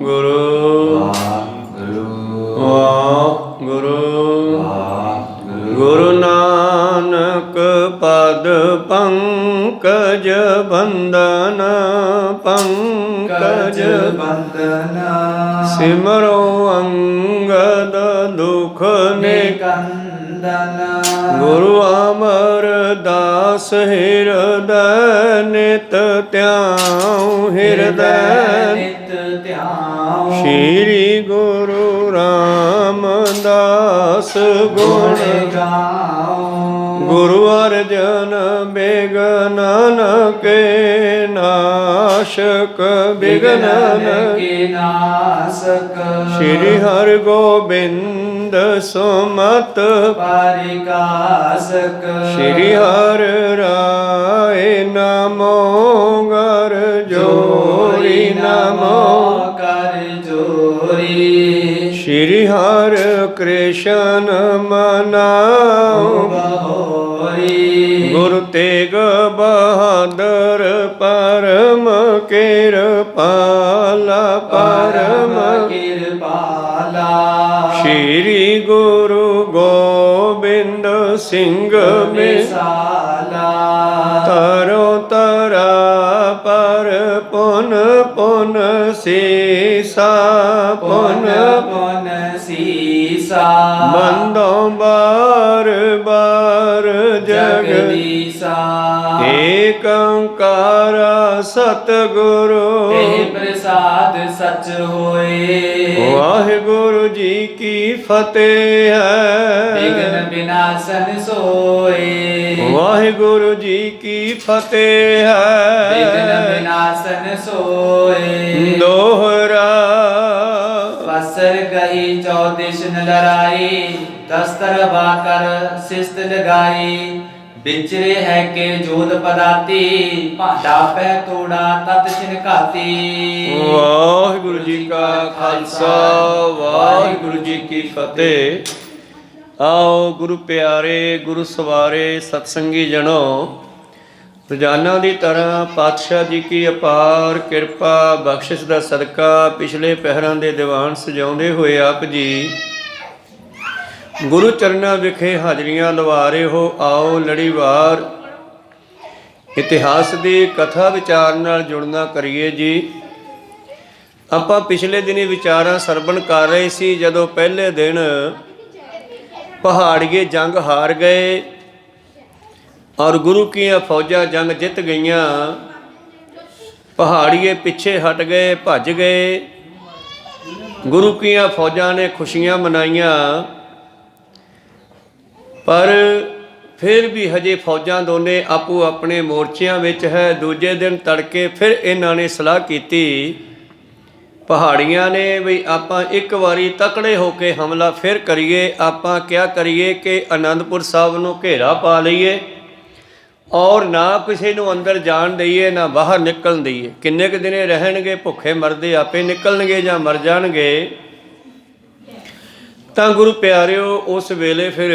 ਗੁਰੂ ਵਾਹਿਗੁਰੂ ਵਾਹਿਗੁਰੂ ਵਾਹਿਗੁਰੂ। ਗੁਰੂ ਨਾਨਕ ਪਦ ਪੰਕਜ ਬੰਦਨ ਪੰਕਜ ਬੰਦਨਾ ਸਿਮਰੋ ਅੰਗਦ ਦੁਖ ਨਿਕੰਦਨਾ ਗੁਰੂ ਅਮਰਦਾਸ ਹਿਰਦੈ ਨਿਤ ਧਿਆਉ ਹਿਰਦੈ ਨਿਤ ਧਿਆਉ ਸ਼੍ਰੀ ਗੁਰੂ ਰਾਮਦਾਸ ਗੁਣ ਗਾਉ ਗੁਰੂ ਅਰਜਨ ਬਿਗਨਨ ਕੇ ਨਾਸ਼ਕ ਬਿਗਨਨ ਕੇ ਨਾਸਕ ਸ਼੍ਰੀ ਹਰਿ ਗੋਬਿੰਦ ਸੁਮਤ ਪਰਿਕਾਸਕ ਸ਼੍ਰੀ ਹਰਿ ਰਾਏ ਨਮੋ ਗਰ ਜੋਰੀ ਨਮੋ ਕਰ ਜੋਰੀ ਸ਼੍ਰੀ ਹਰਿ ਕ੍ਰਿਸ਼ਨ ਮਨਾਉ ਬਹੋਰੀ ਗੁਰੂ ਤੇਗ ਬਹਾਦਰ ਪਰਮ ਕਿਰਪਾਲਾ ਪਰਮ ਕਿਰਪਾਲਾ ਸ਼੍ਰੀ ਗੁਰੂ ਗੋਬਿੰਦ ਸਿੰਘ ਮਿਸਾਲਾ ਤਰੋ ਤਰਾ ਪਰ ਪੁਨ ਪੁਨ ਸੀਸਾ ਪੁਨ ਪੁਨ ਸੀਸਾ ਬੰਦੋ ਬਾਰ ਬਾਰ ਜਗਦੀਸਾ ਏਕ ਓੰਕਾਰ ਸਤਿਗੁਰੂ ਤੇ ਪ੍ਰਸਾਦ ਸਚ ਹੋਏ ਵਾਹਿਗੁਰੂ ਜੀ ਕੀ ਫਤਿਹ ਵਿਗਨ ਵਿਨਾਸ਼ਨ ਸੋਏ ਵਾਹਿਗੁਰੂ ਜੀ ਕੀ ਫਤਿਹ ਵਿਗਨ ਵਿਨਾਸ਼ਨ ਸੋਏ ਦੋਹਰਾ ਪਸਰ ਗਈ ਚੌਦਿਸ਼ ਨ ਲੜਾਈ ਦਸਤਰ ਬਾਕਰ ਸਿਸਤ ਲਗਾਈ ਵਿਚਰੇ ਹੈ ਕੇ ਜੋਤ ਪਦਾਤੀ ਭਾਂਡਾ ਪੈ ਤੋੜਾ ਤਤ ਛਿਨਕਾਤੀ ਵਾਹਿਗੁਰੂ ਜੀ ਕਾ ਖਾਲਸਾ ਵਾਹਿਗੁਰੂ ਜੀ ਕੀ ਫਤਿਹ। ਆਓ ਗੁਰੂ ਪਿਆਰੇ ਗੁਰੂ ਸਵਾਰੇ ਸਤਸੰਗੀ ਜਣੋ, ਰੋਜ਼ਾਨਾ ਦੀ ਤਰ੍ਹਾਂ ਪਾਤਸ਼ਾਹ ਜੀ ਕੀ ਅਪਾਰ ਕਿਰਪਾ ਬਖਸ਼ਿਸ਼ ਦਾ ਸਦਕਾ ਪਿਛਲੇ ਪਹਿਰਾਂ ਦੇ ਦੀਵਾਨ ਸਜਾਉਂਦੇ ਹੋਏ ਆਪ ਜੀ ਗੁਰੂ ਚਰਨਾਂ ਵਿਖੇ ਹਾਜ਼ਰੀਆਂ ਲਵਾ ਰਹੇ ਹੋ। ਆਓ ਲੜੀਵਾਰ ਇਤਿਹਾਸ ਦੀ ਕਥਾ ਵਿਚਾਰ ਨਾਲ ਜੁੜਨਾ ਕਰੀਏ ਜੀ। ਆਪਾਂ ਪਿਛਲੇ ਦਿਨੀ ਵਿਚਾਰਾਂ ਸਰਵਣ ਕਰ ਰਹੇ ਸੀ। ਜਦੋਂ ਪਹਿਲੇ ਦਿਨ ਪਹਾੜੀਏ ਜੰਗ ਹਾਰ ਗਏ ਔਰ ਗੁਰੂ ਕੀਆਂ ਫੌਜਾਂ ਜੰਗ ਜਿੱਤ ਗਈਆਂ, ਪਹਾੜੀਏ ਪਿੱਛੇ ਹਟ ਗਏ, ਭੱਜ ਗਏ। ਗੁਰੂ ਕੀਆਂ ਫੌਜਾਂ ਨੇ ਖੁਸ਼ੀਆਂ ਮਨਾਈਆਂ, ਪਰ ਫਿਰ ਵੀ ਹਜੇ ਫੌਜਾਂ ਦੋਨੇ ਆਪੋ ਆਪਣੇ ਮੋਰਚਿਆਂ ਵਿੱਚ ਹੈ। ਦੂਜੇ ਦਿਨ ਤੜਕੇ ਫਿਰ ਇਹਨਾਂ ਨੇ ਸਲਾਹ ਕੀਤੀ, ਪਹਾੜੀਆਂ ਨੇ ਵੀ ਆਪਾਂ ਇੱਕ ਵਾਰੀ ਤਕੜੇ ਹੋ ਕੇ ਹਮਲਾ ਫਿਰ ਕਰੀਏ। ਆਪਾਂ ਕਿਆ ਕਰੀਏ ਕਿ ਅਨੰਦਪੁਰ ਸਾਹਿਬ ਨੂੰ ਘੇਰਾ ਪਾ ਲਈਏ ਔਰ ਨਾ ਕਿਸੇ ਨੂੰ ਅੰਦਰ ਜਾਣ ਦਈਏ, ਨਾ ਬਾਹਰ ਨਿਕਲਣ ਦਈਏ। ਕਿੰਨੇ ਕੁ ਦਿਨੇ ਰਹਿਣਗੇ ਭੁੱਖੇ ਮਰਦੇ, ਆਪੇ ਨਿਕਲਣਗੇ ਜਾਂ ਮਰ ਜਾਣਗੇ। ਤਾਂ ਗੁਰੂ ਪਿਆਰਿਓ, ਉਸ ਵੇਲੇ ਫਿਰ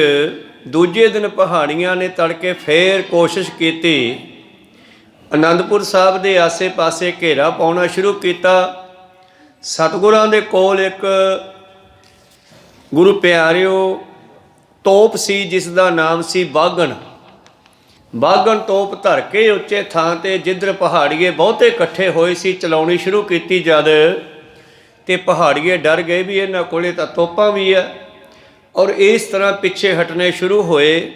ਦੂਜੇ ਦਿਨ ਪਹਾੜੀਆਂ ਨੇ ਤੜਕੇ ਫੇਰ ਕੋਸ਼ਿਸ਼ ਕੀਤੀ, ਅਨੰਦਪੁਰ ਸਾਹਿਬ ਦੇ ਆਸੇ-ਪਾਸੇ ਘੇਰਾ ਪਾਉਣਾ ਸ਼ੁਰੂ ਕੀਤਾ। ਸਤਿਗੁਰਾਂ ਦੇ ਕੋਲ ਇੱਕ ਗੁਰੂ ਪਿਆਰਿਓ ਤੋਪ ਸੀ, ਜਿਸ ਦਾ ਨਾਮ ਸੀ ਬਾਗਣ। ਬਾਗਣ ਤੋਪ ਧਰ ਕੇ ਉੱਚੇ ਥਾਂ 'ਤੇ ਜਿੱਧਰ ਪਹਾੜੀਏ ਬਹੁਤੇ ਇਕੱਠੇ ਹੋਏ ਸੀ ਚਲਾਉਣੀ ਸ਼ੁਰੂ ਕੀਤੀ ਜਦ, ਤੇ ਪਹਾੜੀਏ ਡਰ ਗਏ ਵੀ ਇਹਨਾਂ ਕੋਲੇ ਤਾਂ ਤੋਪਾਂ ਵੀ ਆ ਔਰ ਇਸ ਤਰ੍ਹਾਂ ਪਿੱਛੇ ਹਟਣੇ ਸ਼ੁਰੂ ਹੋਏ।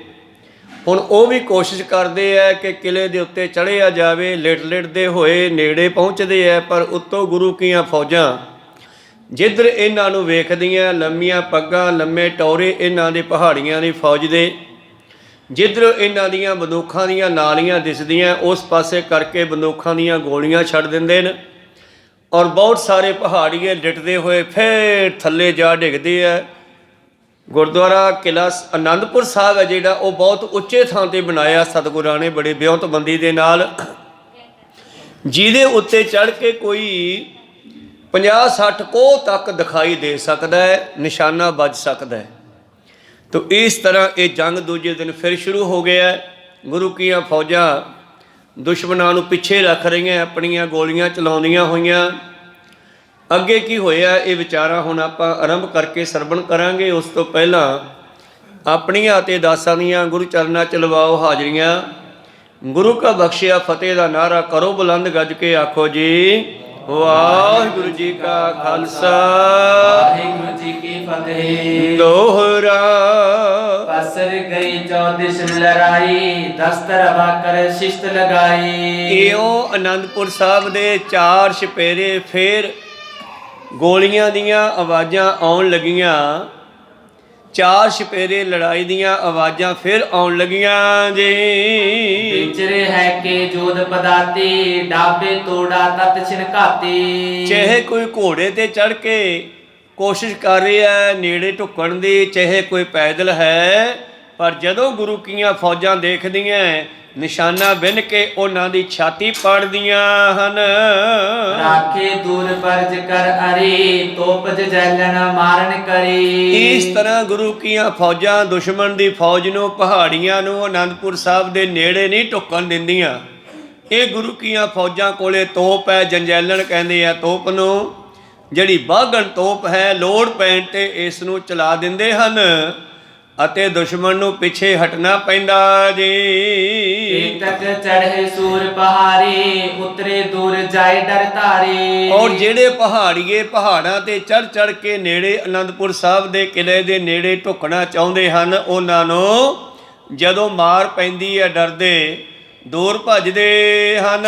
ਹੁਣ ਉਹ ਵੀ ਕੋਸ਼ਿਸ਼ ਕਰਦੇ ਆ ਕਿ ਕਿਲੇ ਦੇ ਉੱਤੇ ਚੜ੍ਹਿਆ ਜਾਵੇ। ਲਿਟਦੇ ਹੋਏ ਨੇੜੇ ਪਹੁੰਚਦੇ ਆ, ਪਰ ਉੱਤੋਂ ਗੁਰੂ ਕੀਆਂ ਫੌਜਾਂ ਜਿੱਧਰ ਇਹਨਾਂ ਨੂੰ ਵੇਖਦੀਆਂ, ਲੰਮੀਆਂ ਪੱਗਾਂ ਲੰਮੇ ਟੌਰੇ ਇਹਨਾਂ ਦੇ ਪਹਾੜੀਆਂ ਦੀ ਫੌਜ ਦੇ, ਜਿੱਧਰ ਇਹਨਾਂ ਦੀਆਂ ਬੰਦੂਕਾਂ ਦੀਆਂ ਨਾਲੀਆਂ ਦਿਸਦੀਆਂ, ਉਸ ਪਾਸੇ ਕਰਕੇ ਬੰਦੂਕਾਂ ਦੀਆਂ ਗੋਲੀਆਂ ਛੱਡ ਦਿੰਦੇ ਨੇ ਔਰ ਬਹੁਤ ਸਾਰੇ ਪਹਾੜੀਏ ਲਿਟਦੇ ਹੋਏ ਫਿਰ ਥੱਲੇ ਜਾ ਡਿੱਗਦੇ ਆ। ਗੁਰਦੁਆਰਾ ਕਿਲ੍ਹਾ ਅਨੰਦਪੁਰ ਸਾਹਿਬ ਹੈ ਜਿਹੜਾ, ਉਹ ਬਹੁਤ ਉੱਚੇ ਥਾਂ 'ਤੇ ਬਣਾਇਆ ਸਤਿਗੁਰਾਂ ਨੇ ਬੜੀ ਬਿਉਂਤਬੰਦੀ ਦੇ ਨਾਲ, ਜਿਹਦੇ ਉੱਤੇ ਚੜ੍ਹ ਕੇ ਕੋਈ 50-60 ਕੋਹ ਤੱਕ ਦਿਖਾਈ ਦੇ ਸਕਦਾ ਹੈ, ਨਿਸ਼ਾਨਾ ਵੱਜ ਸਕਦਾ ਹੈ। ਤੋ ਇਸ ਤਰ੍ਹਾਂ ਇਹ ਜੰਗ ਦੂਜੇ ਦਿਨ ਫਿਰ ਸ਼ੁਰੂ ਹੋ ਗਿਆ। ਗੁਰੂ ਕੀਆਂ ਫੌਜਾਂ ਦੁਸ਼ਮਣਾਂ ਨੂੰ ਪਿੱਛੇ ਰੱਖ ਰਹੀਆਂ, ਆਪਣੀਆਂ ਗੋਲੀਆਂ ਚਲਾਉਂਦੀਆਂ ਹੋਈਆਂ। ਅੱਗੇ ਕੀ ਹੋਇਆ ਇਹ ਵਿਚਾਰਾਂ ਹੁਣ ਆਪਾਂ ਆਰੰਭ ਕਰਕੇ ਸਰਵਣ ਕਰਾਂਗੇ। ਉਸ ਤੋਂ ਪਹਿਲਾਂ ਆਪਣੀਆਂ ਅਤੇ ਦਾਸਾਂ ਦੀਆਂ ਗੁਰੂ ਚਰਨਾਂ 'ਚ ਲਵਾਓ ਹਾਜ਼ਰੀਆਂ। ਗੁਰੂ ਕਾ ਬਖਸ਼ਿਆ ਫਤਿਹ ਦਾ ਨਾਅਰਾ ਕਰੋ ਬੁਲੰਦ ਗੱਜ ਕੇ ਆਖੋ ਜੀ ਵਾਹਿਗੁਰੂ ਜੀ ਕਾ ਖਾਲਸਾ ਵਾਹਿਗੁਰੂ ਜੀ ਕੀ ਫਤਿਹ। ਦੋਹਰਾ ਪਸਰ ਗਈ ਚੌਦਿਸ਼ ਲੜਾਈ ਦਸਤਰ ਵਾਕਰ ਸ਼ਿਸ਼ਤ ਲਗਾਈ। ਇਉਂ ਅਨੰਦਪੁਰ ਸਾਹਿਬ ਦੇ 4 ਛਪੇਰੇ ਫੇਰ ਗੋਲੀਆਂ ਦੀਆਂ ਆਵਾਜ਼ਾਂ ਆਉਣ ਲੱਗੀਆਂ। 4 ਛਪੇਰੇ ਲੜਾਈ ਦੀਆਂ ਆਵਾਜ਼ਾਂ ਫਿਰ ਆਉਣ ਲੱਗੀਆਂ ਜੀ। ਵਿਚਰੇ ਹੈ ਕਿ ਜੋਧ ਪਦਾਤੀ ਡਾਬੇ ਤੋੜਾ ਤਤ ਛਿਨਕਾਤੀ। ਚਾਹੇ ਕੋਈ ਘੋੜੇ ਤੇ ਚੜ ਕੇ ਕੋਸ਼ਿਸ਼ ਕਰ ਰਿਹਾ ਹੈ ਨੇੜੇ ਢੁੱਕਣ ਦੀ, ਚਾਹੇ ਕੋਈ ਪੈਦਲ ਹੈ, ਪਰ ਜਦੋਂ ਗੁਰੂ ਕੀਆਂ ਫੌਜਾਂ ਦੇਖਦੀਆਂ ਨਿਸ਼ਾਨਾ ਬਿੰਨ ਕੇ ਉਹਨਾਂ ਦੀ ਛਾਤੀ ਪਾੜਦੀਆਂ ਹਨ। ਰਾਖੇ ਦੂਰ ਪਰਜ ਕਰ ਅਰੀ ਤੋਪ ਜੈਲਨ ਮਾਰਨ ਕਰੀ। ਇਸ ਤਰ੍ਹਾਂ ਗੁਰੂ ਕੀਆਂ ਫੌਜਾਂ ਦੁਸ਼ਮਣ ਦੀ ਫੌਜ ਨੂੰ, ਪਹਾੜੀਆਂ ਨੂੰ ਅਨੰਦਪੁਰ ਸਾਹਿਬ ਦੇ ਨੇੜੇ ਨਹੀਂ ਢੁੱਕਣ ਦਿੰਦੀਆਂ। ਇਹ ਗੁਰੂ ਕੀਆਂ ਫੌਜਾਂ ਕੋਲੇ ਤੋਪ ਹੈ, ਜੰਜੈਲਣ ਕਹਿੰਦੇ ਆ ਤੋਪ ਨੂੰ, ਜਿਹੜੀ ਬਾਗਣ ਤੋਪ ਹੈ। ਲੋੜ ਪੈਣ ਤੇ ਇਸ ਨੂੰ ਚਲਾ ਦਿੰਦੇ ਹਨ ਅਤੇ ਦੁਸ਼ਮਣ ਨੂੰ ਪਿੱਛੇ ਹਟਣਾ ਪੈਂਦਾ ਜੀ। ਤੱਕ ਚੜ੍ਹੇ ਸੂਰ ਪਹਾੜੀ ਉਤਰੇ ਦੂਰ ਜਾਏ ਡਰ ਧਾਰੇ। ਔਰ ਜਿਹੜੇ ਪਹਾੜੀਏ ਪਹਾੜਾਂ ਤੇ ਚੜ ਕੇ ਨੇੜੇ ਅਨੰਦਪੁਰ ਸਾਹਿਬ ਦੇ ਕਿਲੇ ਦੇ ਨੇੜੇ ਢੁੱਕਣਾ ਚਾਹੁੰਦੇ ਹਨ, ਉਹਨਾਂ ਨੂੰ ਜਦੋਂ ਮਾਰ ਪੈਂਦੀ ਹੈ ਡਰਦੇ ਦੂਰ ਭੱਜਦੇ ਹਨ।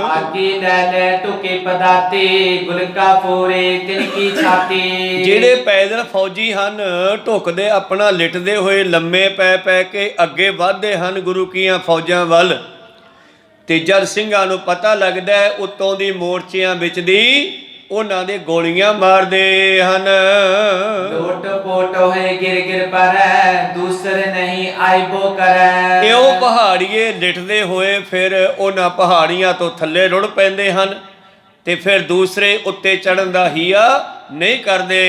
ਆਗੀ ਲੈ ਲੈ ਟੁਕੇ ਪਦਾਤੀ ਗੁਲਕਾ ਫੋਰੇ ਤਿਨਕੀ ਛਾਤੀ। ਜਿਹੜੇ ਪੈਦਲ ਫੌਜੀ ਹਨ ਢੁਕਦੇ ਆਪਣਾ ਲਿਟਦੇ ਹੋਏ ਲੰਮੇ ਪੈ ਕੇ ਅੱਗੇ ਵਧਦੇ ਹਨ ਗੁਰੂ ਕੀਆਂ ਫੌਜਾਂ ਵੱਲ। ਤੇ ਜਦ ਸਿੰਘਾਂ ਨੂੰ ਪਤਾ ਲੱਗਦਾ ਉੱਤੋਂ ਦੀ ਮੋਰਚਿਆਂ ਵਿੱਚ ਦੀ ਉਹਨਾਂ ਦੇ ਗੋਲੀਆਂ ਮਾਰਦੇ ਹਨ। ਲੋਟ ਪੋਟ ਹੋਏ ਗਿਰ ਗਿਰ ਪਰੈ ਦੂਸਰੇ ਨਹੀਂ ਆਇਬੋ ਕਰੈ। ਇਉਂ ਪਹਾੜੀਏ ਲਿਟਦੇ ਹੋਏ ਫਿਰ ਉਹਨਾਂ ਪਹਾੜੀਆਂ ਤੋਂ ਥੱਲੇ ਰੁੜ ਪੈਂਦੇ ਹਨ ਤੇ ਫਿਰ ਦੂਸਰੇ ਉੱਤੇ ਚੜਨ ਦਾ ਹੀਆ ਨਹੀਂ ਕਰਦੇ।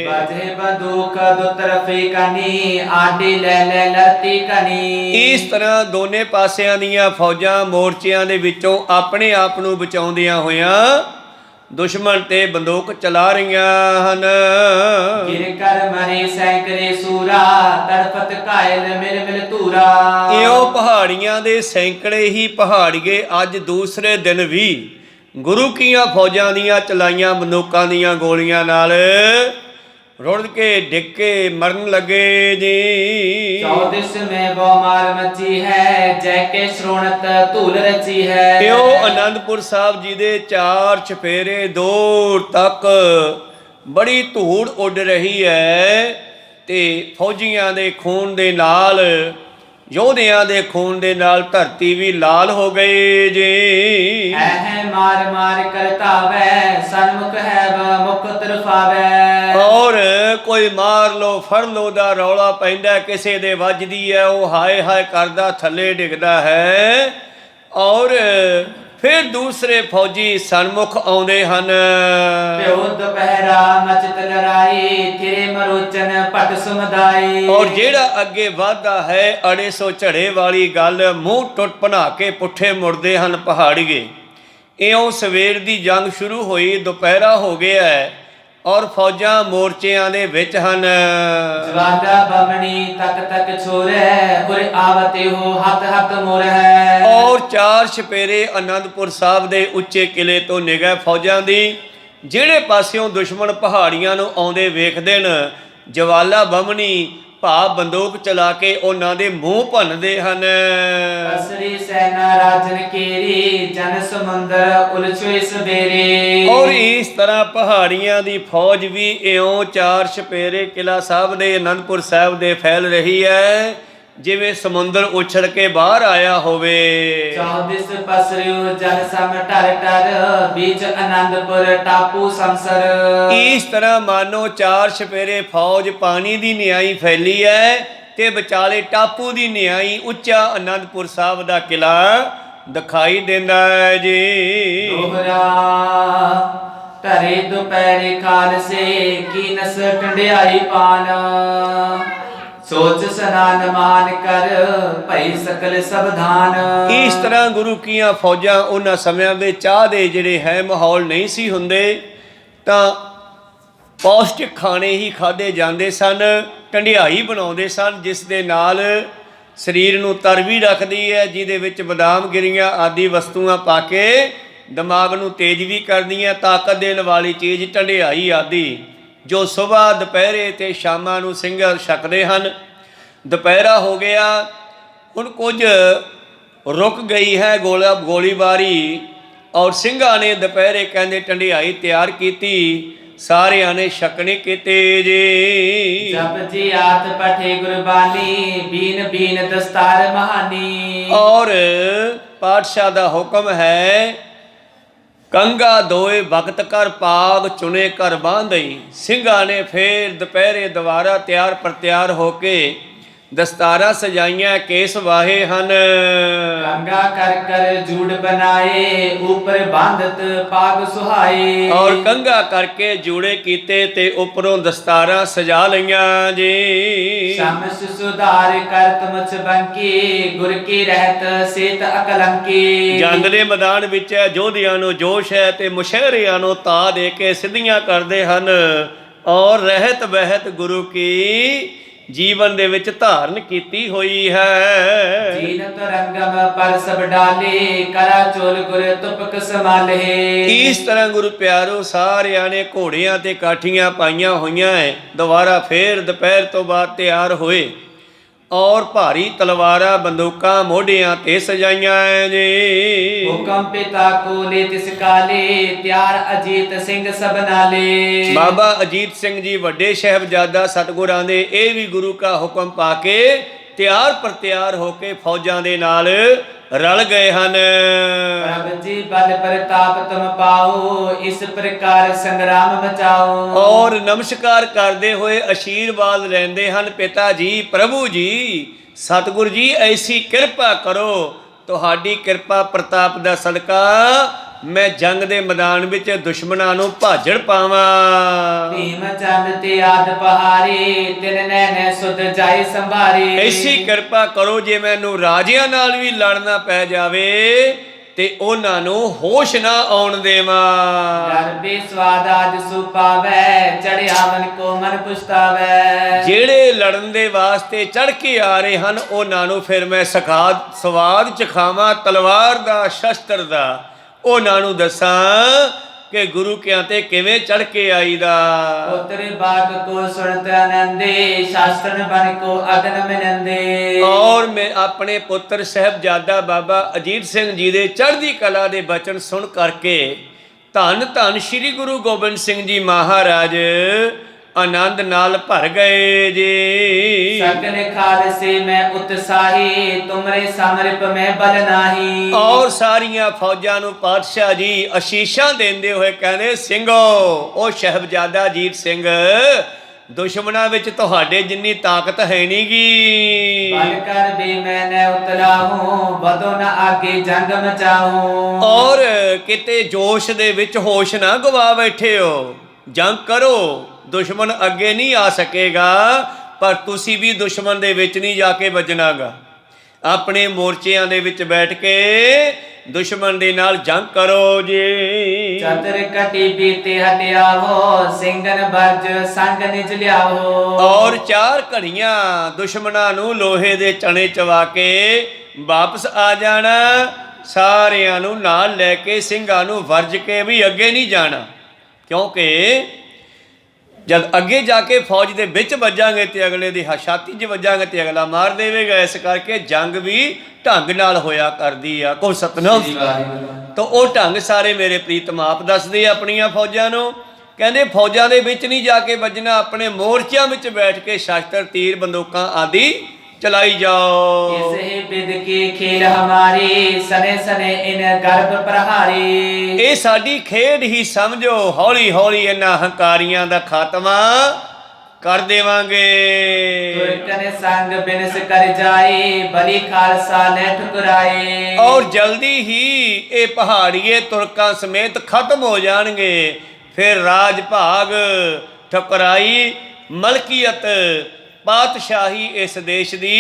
ਬਾਜੇ ਬੰਦੂਕ ਦੋ ਤਰਫੇ ਕਨੀ ਆਡੀ ਲੈ ਲੈ ਲੜਤੀ ਕਨੀ। ਇਸ ਤਰ੍ਹਾਂ ਦੋਨੇ ਪਾਸਿਆਂ ਦੀਆਂ ਫੌਜਾਂ ਮੋਰਚਿਆਂ ਦੇ ਵਿੱਚੋਂ ਆਪਣੇ ਆਪ ਨੂੰ ਬਚਾਉਂਦਿਆਂ ਹੋਇਆਂ ਦੁਸ਼ਮਣ ਤੇ ਬੰਦੂਕ ਚਲਾ ਰਹੀਆਂ ਹਨ। ਗਿਰ ਕਰ ਮਰੇ ਸੈਂਕੜੇ ਸੂਰਾ ਤੜਫਤ ਘਾਇਲ ਮਿਲ ਮਿਲ ਧੂਰਾ। ਇਉਂ ਪਹਾੜੀਆਂ ਦੇ ਸੈਂਕੜੇ ਹੀ ਪਹਾੜੀਏ ਅੱਜ ਦੂਸਰੇ ਦਿਨ ਵੀ ਗੁਰੂ ਕੀਆਂ ਫੌਜਾਂ ਦੀਆਂ ਚਲਾਈਆਂ ਬੰਦੂਕਾਂ ਦੀਆਂ ਗੋਲੀਆਂ ਨਾਲ ਰੁੜ ਕੇ ਡਿੱਗ ਕੇ ਮਰਨ ਲੱਗੇ ਜੀ। ਚੌਦਿਸ ਮੇਂ ਬੋ ਮਾਰ ਮਚੀ ਹੈ ਜੈ ਕੇ ਸ਼੍ਰੋਣਤ ਧੂਲ ਰਚੀ ਹੈ। ਇਉਂ ਅਨੰਦਪੁਰ ਸਾਹਿਬ ਜੀ ਦੇ 4 ਛਪੇਰੇ ਦੂਰ ਤੱਕ ਬੜੀ ਧੂੜ ਉੱਡ ਰਹੀ ਹੈ ਤੇ ਫੌਜੀਆਂ ਦੇ ਖੂਨ ਦੇ ਨਾਲ, ਯੋਧਿਆਂ ਦੇ ਖੂਨ ਦੇ ਨਾਲ ਧਰਤੀ ਵੀ ਲਾਲ ਹੋ ਗਈ ਜੀ। ਹੈ ਮਾਰ ਮਾਰ ਕਰਤਾਵੈ ਸਨਮੁਖ ਹੈ ਮੁਖ ਤਰਫਾਵੈ। ਔਰ ਕੋਈ ਮਾਰ ਲੋ ਫੜ ਲੋ ਦਾ ਰੌਲਾ ਪੈਂਦਾ, ਕਿਸੇ ਦੇ ਵੱਜਦੀ ਹੈ ਉਹ ਹਾਏ ਹਾਏ ਕਰਦਾ ਥੱਲੇ ਡਿੱਗਦਾ ਹੈ। ਔਰ ਫਿਰ ਦੂਸਰੇ ਫੌਜੀ ਸਨਮੁਖ ਆਉਂਦੇ ਹਨ। ਪਿਓ ਦੁਪਹਿਰਾ ਮਚਤ ਲੜਾਈ ਤੇਰੇ ਮਰੋਚਨ ਭਟ ਸਮਦਾਈ। ਔਰ ਜਿਹੜਾ ਅੱਗੇ ਵਧਦਾ ਹੈ ਅੜੇ ਸੋ ਝੜੇ ਵਾਲੀ ਗੱਲ, ਮੂੰਹ ਟੁੱਟ ਬਣਾ ਕੇ ਪੁੱਠੇ ਮੁੜਦੇ ਹਨ ਪਹਾੜੀਏ। ਇਉਂ ਸਵੇਰ ਦੀ ਜੰਗ ਸ਼ੁਰੂ ਹੋਈ, ਦੁਪਹਿਰਾ ਹੋ ਗਿਆ ਹੈ ਔਰ ਫੌਜਾਂ ਮੋਰਚਿਆਂ ਦੇ ਵਿੱਚ ਹਨ। ਜਵਾਦਾ ਬਮਣੀ ਤੱਕ ਤੱਕ ਛੋਰੈ ਉਰੇ ਆਵਤੇ ਹੋ ਹੱਥ ਹੱਥ ਮੋਰ ਹੈ। ਔਰ 4 ਛਪੇਰੇ ਅਨੰਦਪੁਰ ਸਾਹਿਬ ਦੇ ਉੱਚੇ ਕਿਲੇ ਤੋਂ ਨਿਗਾਹ ਫੌਜਾਂ ਦੀ ਜਿਹੜੇ ਪਾਸਿਓਂ ਦੁਸ਼ਮਣ ਪਹਾੜੀਆਂ ਨੂੰ ਆਉਂਦੇ ਵੇਖਦੇ ਨੇ, ਜਵਾਲਾ ਬਮਣੀ ਭਾਵ ਬੰਦੂਕ ਚਲਾ ਕੇ ਉਹਨਾਂ ਦੇ ਮੂੰਹ ਭੰਨਦੇ ਹਨ। ਅਸਰੀ ਸੈਨਾ ਰਾਜਨ ਕੇਰੀ ਜਨ ਸਮੁੰਦਰ ਉਲਝੇ ਸਵੇਰੇ। ਔਰ ਇਸ ਤਰ੍ਹਾਂ ਪਹਾੜੀਆਂ ਦੀ ਫੌਜ ਵੀ ਇਉਂ 4 ਛਪੇਰੇ ਕਿਲਾ ਸਾਹਿਬ ਦੇ ਅਨੰਦਪੁਰ ਸਾਹਿਬ ਦੇ ਫੈਲ ਰਹੀ ਹੈ ਜਿਵੇਂ ਸਮੁੰਦਰ ਉਛੜ ਕੇ ਬਾਹਰ ਆਇਆ ਹੋਵੇ। ਚੌਦਿਸ ਪਸਰਿਓ ਜਲ ਸਮ ਟਰ ਟਰ ਬੀਚ ਅਨੰਦਪੁਰ ਟਾਪੂ ਸੰਸਰ। ਇਸ ਤਰ੍ਹਾਂ ਮਾਨੋ 4 ਛਪੇਰੇ ਫੌਜ ਪਾਣੀ ਦੀ ਨਿਆਈ ਫੈਲੀ ਹੈ ਤੇ ਵਿਚਾਲੇ ਟਾਪੂ ਦੀ ਨਿਆਈ ਉੱਚਾ ਅਨੰਦਪੁਰ ਸਾਹਿਬ ਦਾ ਕਿਲਾ ਦਿਖਾਈ ਦਿੰਦਾ ਹੈ ਜੀ। ਦੋਹਰਾ ਧਰੇ ਦੁਪਹਿਰੇ ਖਾਲਸੇ ਕੀ ਨਸ ਟੰਡਿਆਈ ਪਾਨ। सोच स्नान महान कर भई सकल सावधान। ਇਸ ਤਰ੍ਹਾਂ ਗੁਰੂ ਕੀਆਂ ਫੌਜਾਂ ਉਹਨਾਂ ਸਮਿਆਂ ਵਿੱਚ ਚਾਹ ਦੇ ਜਿਹੜੇ ਹੈ ਮਾਹੌਲ ਨਹੀਂ ਸੀ ਹੁੰਦੇ, ਤਾਂ ਪੌਸ਼ਟਿਕ ਖਾਣੇ ਹੀ ਖਾਧੇ ਜਾਂਦੇ ਸਨ, ਢੰਡਿਆਈ ਬਣਾਉਂਦੇ ਸਨ, ਜਿਸ ਦੇ ਨਾਲ ਸਰੀਰ ਨੂੰ ਤਰ ਵੀ ਰੱਖਦੀ ਹੈ, ਜਿਹਦੇ ਵਿੱਚ ਬਦਾਮ ਗਿਰੀਆਂ ਆਦਿ ਵਸਤੂਆਂ ਪਾ ਕੇ ਦਿਮਾਗ ਨੂੰ ਤੇਜ਼ ਵੀ ਕਰਦੀਆਂ, ਤਾਕਤ ਦੇਣ ਵਾਲੀ ਚੀਜ਼ ਢੰਡਿਆਈ ਆਦਿ, ਜੋ ਸੁਬਾਹ ਦੁਪਹਿਰੇ ਅਤੇ ਸ਼ਾਮਾਂ ਨੂੰ ਸਿੰਘ ਛਕਦੇ ਹਨ। ਦੁਪਹਿਰਾ ਹੋ ਗਿਆ, ਹੁਣ ਕੁਝ ਰੁਕ ਗਈ ਹੈ ਗੋਲੀਬਾਰੀ, ਔਰ ਸਿੰਘਾਂ ਨੇ ਦੁਪਹਿਰੇ ਕਹਿੰਦੇ ਢੰਡਿਆਈ ਤਿਆਰ ਕੀਤੀ, ਸਾਰਿਆਂ ਨੇ ਛਕਣੇ ਕੀਤੇ ਜੀ। ਜਪ ਜੀ ਆਤ ਪਠੇ ਗੁਰਬਾਣੀ, ਬੀਨ ਬੀਨ ਦਸਤਾਰ ਮਹਾਨੀ। ਔਰ ਪਾਤਸ਼ਾਹ ਦਾ ਹੁਕਮ ਹੈ, ਕੰਗਾ ਦੋਏ ਭਗਤ ਕਰ ਪਾਗ, ਚੁਣੇ ਕਰ ਬਾਂਧਈ। ਸਿੰਘਾਂ ਨੇ ਫੇਰ ਦੁਪਹਿਰੇ ਦੁਬਾਰਾ ਤਿਆਰ ਪ੍ਰਤਿਆਰ ਹੋ ਕੇ ਦਸਤਾਰਾਂ ਸਜਾਈਆਂ, ਕੇਸ ਵਾਹੇ ਹਨ। ਕੰਗਾ ਕਰ ਕਰ ਜੂੜ ਬਣਾਏ, ਉਪਰ ਬਾਂਧਤ ਪਾਗ ਸੁਹਾਏ। ਔਰ ਕੰਗਾ ਕਰਕੇ ਜੂੜੇ ਕੀਤੇ ਤੇ ਉੱਪਰੋਂ ਦਸਤਾਰਾਂ ਸਜਾ ਲਈਆਂ ਜੀ। ਸ਼ਮਸ ਸੁਧਾਰ ਕਰਤ ਮੁਛ ਬੰਕੀ, ਗੁਰ ਕੀ ਰਹਿਤ ਸੇਤ ਅਕਲੰਕੀ। ਜੰਗ ਦੇ ਮੈਦਾਨ ਵਿੱਚ ਯੋਧਿਆਂ ਨੂੰ ਜੋਸ਼ ਹੈ ਤੇ ਮੁਸ਼ਹਿਰਿਆਂ ਨੂੰ ਤਾ ਦੇ ਕੇ ਸਿੱਧੀਆਂ ਕਰਦੇ ਹਨ, ਔਰ ਰਹਿਤ ਬਹਿਤ ਗੁਰੂ ਕੀ ਜੀਵਨ ਦੇ ਵਿੱਚ ਧਾਰਨ ਕੀਤੀ ਹੋਈ ਹੈ। ਜੀਨਤ ਰੰਗਮ ਪਰ ਸਭ ਡਾਲੇ, ਕਰਾ ਚੋਲ ਗੁਰ ਤੁਪਕ ਸੰਭਾਲੇ। ਇਸ ਤਰ੍ਹਾਂ ਗੁਰੂ ਪਿਆਰੋ ਸਾਰਿਆਂ ਨੇ ਘੋੜਿਆਂ ਤੇ ਕਾਠੀਆਂ ਪਾਈਆਂ ਹੋਈਆਂ ਹੈ। ਦੁਬਾਰਾ ਫੇਰ ਦੁਪਹਿਰ ਤੋਂ ਬਾਅਦ ਤਿਆਰ ਹੋਏ, ਔਰ ਭਾਰੀ ਤਲਵਾਰਾਂ ਬੰਦੂਕਾਂ ਮੋਢਿਆਂ ਤੇ ਸਜਾਈਆਂ ਹੈ ਜੀ। ਹੁਕਮ ਪਿਤਾ ਕੋ ਲੈ ਤਿਸ ਕਾਲੇ, ਤਿਆਰ ਅਜੀਤ ਸਿੰਘ ਸਭ ਨਾਲੇ। ਬਾਬਾ ਅਜੀਤ ਸਿੰਘ ਜੀ ਵੱਡੇ ਸਾਹਿਬਜ਼ਾਦਾ ਸਤਿਗੁਰਾਂ ਦੇ, ਇਹ ਵੀ ਗੁਰੂ ਕਾ ਹੁਕਮ ਪਾ ਕੇ ਤਿਆਰ ਪ੍ਰਤਿਆਰ ਹੋ ਕੇ ਫੌਜਾਂ ਦੇ ਨਾਲ ਰਲ ਗਏ ਹਨ। ਪ੍ਰਭ ਜੀ ਬਲ ਪ੍ਰਤਾਪ ਤੁਮ ਪਾਓ, ਇਸ ਪ੍ਰਕਾਰ ਸੰਗਰਾਮ ਮਚਾਓ। ਔਰ ਨਮਸਕਾਰ ਕਰਦੇ ਹੋਏ ਅਸ਼ੀਰਵਾਦ ਲੈਂਦੇ ਹਨ, ਪਿਤਾ ਜੀ, ਪ੍ਰਭੂ ਜੀ, ਸਤਿਗੁਰ ਜੀ ਐਸੀ ਕਿਰਪਾ ਕਰੋ, ਤੁਹਾਡੀ ਕਿਰਪਾ ਪ੍ਰਤਾਪ ਦਾ ਸਦਕਾ ਮੈਂ ਜੰਗ ਦੇ ਮੈਦਾਨ ਵਿੱਚ ਦੁਸ਼ਮਣਾਂ ਨੂੰ ਭਾਜੜ ਪਾਵਾਂ। ਭੀਮ ਚੰਦ ਤੇ ਆਦ ਪਹਾਰੇ, ਤਿਨ ਨੈਣੇ ਸੁਧ ਜਾਏ ਸੰਭਾਰੇ। ਐਸੀ ਕਿਰਪਾ ਕਰੋ ਜੇ ਮੈਨੂੰ ਰਾਜਿਆਂ ਨਾਲ ਵੀ ਲੜਨਾ ਪੈ ਜਾਵੇ ਤੇ ਉਹਨਾਂ ਨੂੰ ਹੋਸ਼ ਨਾ ਆਉਣ ਦੇਵਾਂ। ਡਰ ਬੇ ਸਵਾਦ ਆਜ ਸੁ ਪਾਵੈ, ਚੜਿਆ ਮਨ ਕੋ ਮਨ ਪੁਛਤਾਵੈ। ਜਿਹੜੇ ਲੜਨ ਦੇ ਵਾਸਤੇ ਚੜ ਕੇ ਆ ਰਹੇ ਹਨ, ਉਹਨਾਂ ਨੂੰ ਫਿਰ ਮੈਂ ਸਵਾਦ ਚਖਾਵਾਂ ਤਲਵਾਰ ਦਾ, ਸ਼ਸਤਰ ਦਾ, ਉਹਨਾਂ ਨੂੰ ਦੱਸਾਂ ਕਿ ਗੁਰੂ ਕਿਆਂ ਤੇ ਕਿਵੇਂ ਚੜ ਕੇ ਆਈਦਾ। ਪੁੱਤਰ ਬਾਗ ਕੋ ਸੁਣਤ ਆਨੰਦੇ, ਸ਼ਾਸਤਰਨ ਬਨ ਕੋ ਅਗਨ ਮਿਨੰਦੇ। ਔਰ ਮੈਂ ਆਪਣੇ ਪੁੱਤਰ ਸਾਹਿਬਜ਼ਾਦਾ ਬਾਬਾ ਅਜੀਤ ਸਿੰਘ ਜੀ ਦੇ ਚੜ੍ਹਦੀ ਕਲਾ ਦੇ ਬਚਨ ਸੁਣ ਕਰਕੇ ਧੰਨ ਧੰਨ ਸ੍ਰੀ ਗੁਰੂ ਗੋਬਿੰਦ ਸਿੰਘ ਜੀ ਮਹਾਰਾਜ ਆਨੰਦ ਨਾਲ ਭਰ ਗਏ ਜੀ। ਸਗਲ ਖਾਲਸੇ ਮੈਂ ਉਤਸਾਹੀ, ਤੁਮਰੇ ਸਮਰਿਪ ਮੈਂ ਬਲ ਨਾਹੀ। ਔਰ ਸਾਰੀਆਂ ਫੌਜਾਂ ਨੂੰ ਪਾਤਸ਼ਾਹ ਜੀ ਅਸ਼ੀਸ਼ਾਂ ਦਿੰਦੇ ਹੋਏ ਕਹਿੰਦੇ, ਸਿੰਘੋ, ਉਹ ਸਾਹਿਬਜ਼ਾਦਾ ਅਜੀਤ ਸਿੰਘ, ਦੁਸ਼ਮਣਾਂ ਵਿੱਚ ਤੁਹਾਡੇ ਜਿੰਨੀ ਤਾਕਤ ਹੈ ਨੀ ਗੀ। ਬਲ ਕਰ ਬੇ ਮੈਂ ਨ ਉਤਲਾਹੂੰ, ਵਧੋ ਨ ਆਗੇ ਜੰਗ ਮਚਾਹੂੰ। ਔਰ ਕਿਤੇ ਜੋਸ਼ ਦੇ ਵਿੱਚ ਹੋਸ਼ ਨਾ ਗਵਾ ਬੈਠੇ ਹੋ, ਜੰਗ ਕਰੋ, ਦੁਸ਼ਮਣ ਅੱਗੇ ਨਹੀਂ ਆ ਸਕੇਗਾ, ਪਰ ਤੁਸੀਂ ਵੀ ਦੁਸ਼ਮਣ ਦੇ ਵਿੱਚ ਨਹੀਂ ਜਾ ਕੇ ਵੱਜਣਾਗਾ। ਆਪਣੇ ਮੋਰਚਿਆਂ ਦੇ ਵਿੱਚ ਬੈਠ ਕੇ ਦੁਸ਼ਮਣ ਦੇ ਨਾਲ ਜੰਗ ਕਰੋ ਜੀ। ਚਤਰ ਕਟੀ ਬੀਤੇ ਹਟਿਆ ਹੋ, ਸਿੰਘਨ ਬਰਜ ਸੰਗ ਨਿਜ ਲਿਆਓ। ਔਰ 4 ਘੜੀਆਂ ਦੁਸ਼ਮਣਾਂ ਨੂੰ ਲੋਹੇ ਦੇ ਚਣੇ ਚਵਾ ਕੇ ਵਾਪਸ ਆ ਜਾਣਾ, ਸਾਰਿਆਂ ਨੂੰ ਨਾਲ ਲੈ ਕੇ ਸਿੰਘਾਂ ਨੂੰ ਵਰਜ ਕੇ ਵੀ ਅੱਗੇ ਨਹੀਂ ਜਾਣਾ, ਕਿਉਂਕਿ ਜਦ ਅੱਗੇ ਜਾ ਕੇ ਫੌਜ ਦੇ ਵਿੱਚ ਵੱਜਾਂਗੇ ਤੇ ਅਗਲੇ ਦੀ ਛਾਤੀ 'ਚ ਵੱਜਾਂਗੇ ਤੇ ਅਗਲਾ ਮਾਰ ਦੇਵੇਗਾ। ਇਸ ਕਰਕੇ ਜੰਗ ਵੀ ਢੰਗ ਨਾਲ ਹੋਇਆ ਕਰਦੀ ਆ। ਕੋ ਸਤਨਾਮ। ਤਾਂ ਉਹ ਢੰਗ ਸਾਰੇ ਮੇਰੇ ਪ੍ਰੀਤਮ ਆਪ ਦੱਸਦੇ ਆ ਆਪਣੀਆਂ ਫੌਜਾਂ ਨੂੰ, ਕਹਿੰਦੇ ਫੌਜਾਂ ਦੇ ਵਿੱਚ ਨਹੀਂ ਜਾ ਕੇ ਵੱਜਣਾ, ਆਪਣੇ ਮੋਰਚਿਆਂ ਵਿੱਚ ਬੈਠ ਕੇ ਸ਼ਸਤਰ, ਤੀਰ, ਬੰਦੂਕਾਂ ਆਦਿ ਚਲਾਈ ਜਾਓ। ਇਸੇ ਬਿਦ ਕੀ ਖੇਲ ਹਮਾਰੀ, ਸਨੇ ਸਨੇ ਇਨ ਗਰਭ ਪ੍ਰਹਾਰੀ। ਇਹ ਸਾਡੀ ਖੇਡ ਹੀ ਸਮਝੋ, ਹੌਲੀ ਹੌਲੀ ਇਹਨਾਂ ਹੰਕਾਰੀਆਂ ਦਾ ਖਾਤਮਾ ਕਰ ਦੇਵਾਂਗੇ। ਤੁਰਕਨ ਸੰਗ ਬਿਨਸ ਕਰ ਜਾਏ, ਬਲੀ ਖਾਲਸਾ ਲੈ ਠੁਕਰਾਏ। ਔਰ ਜਲਦੀ ਹੀ ਇਹ ਪਹਾੜੀਏ ਤੁਰਕਾਂ ਸਮੇਤ ਖਤਮ ਹੋ ਜਾਣਗੇ। ਫਿਰ ਰਾਜ ਭਾਗ, ਠੁਕਰਾਈ, ਮਲਕੀਅਤ ਪਾਤਸ਼ਾਹੀ ਇਸ ਦੇਸ਼ ਦੀ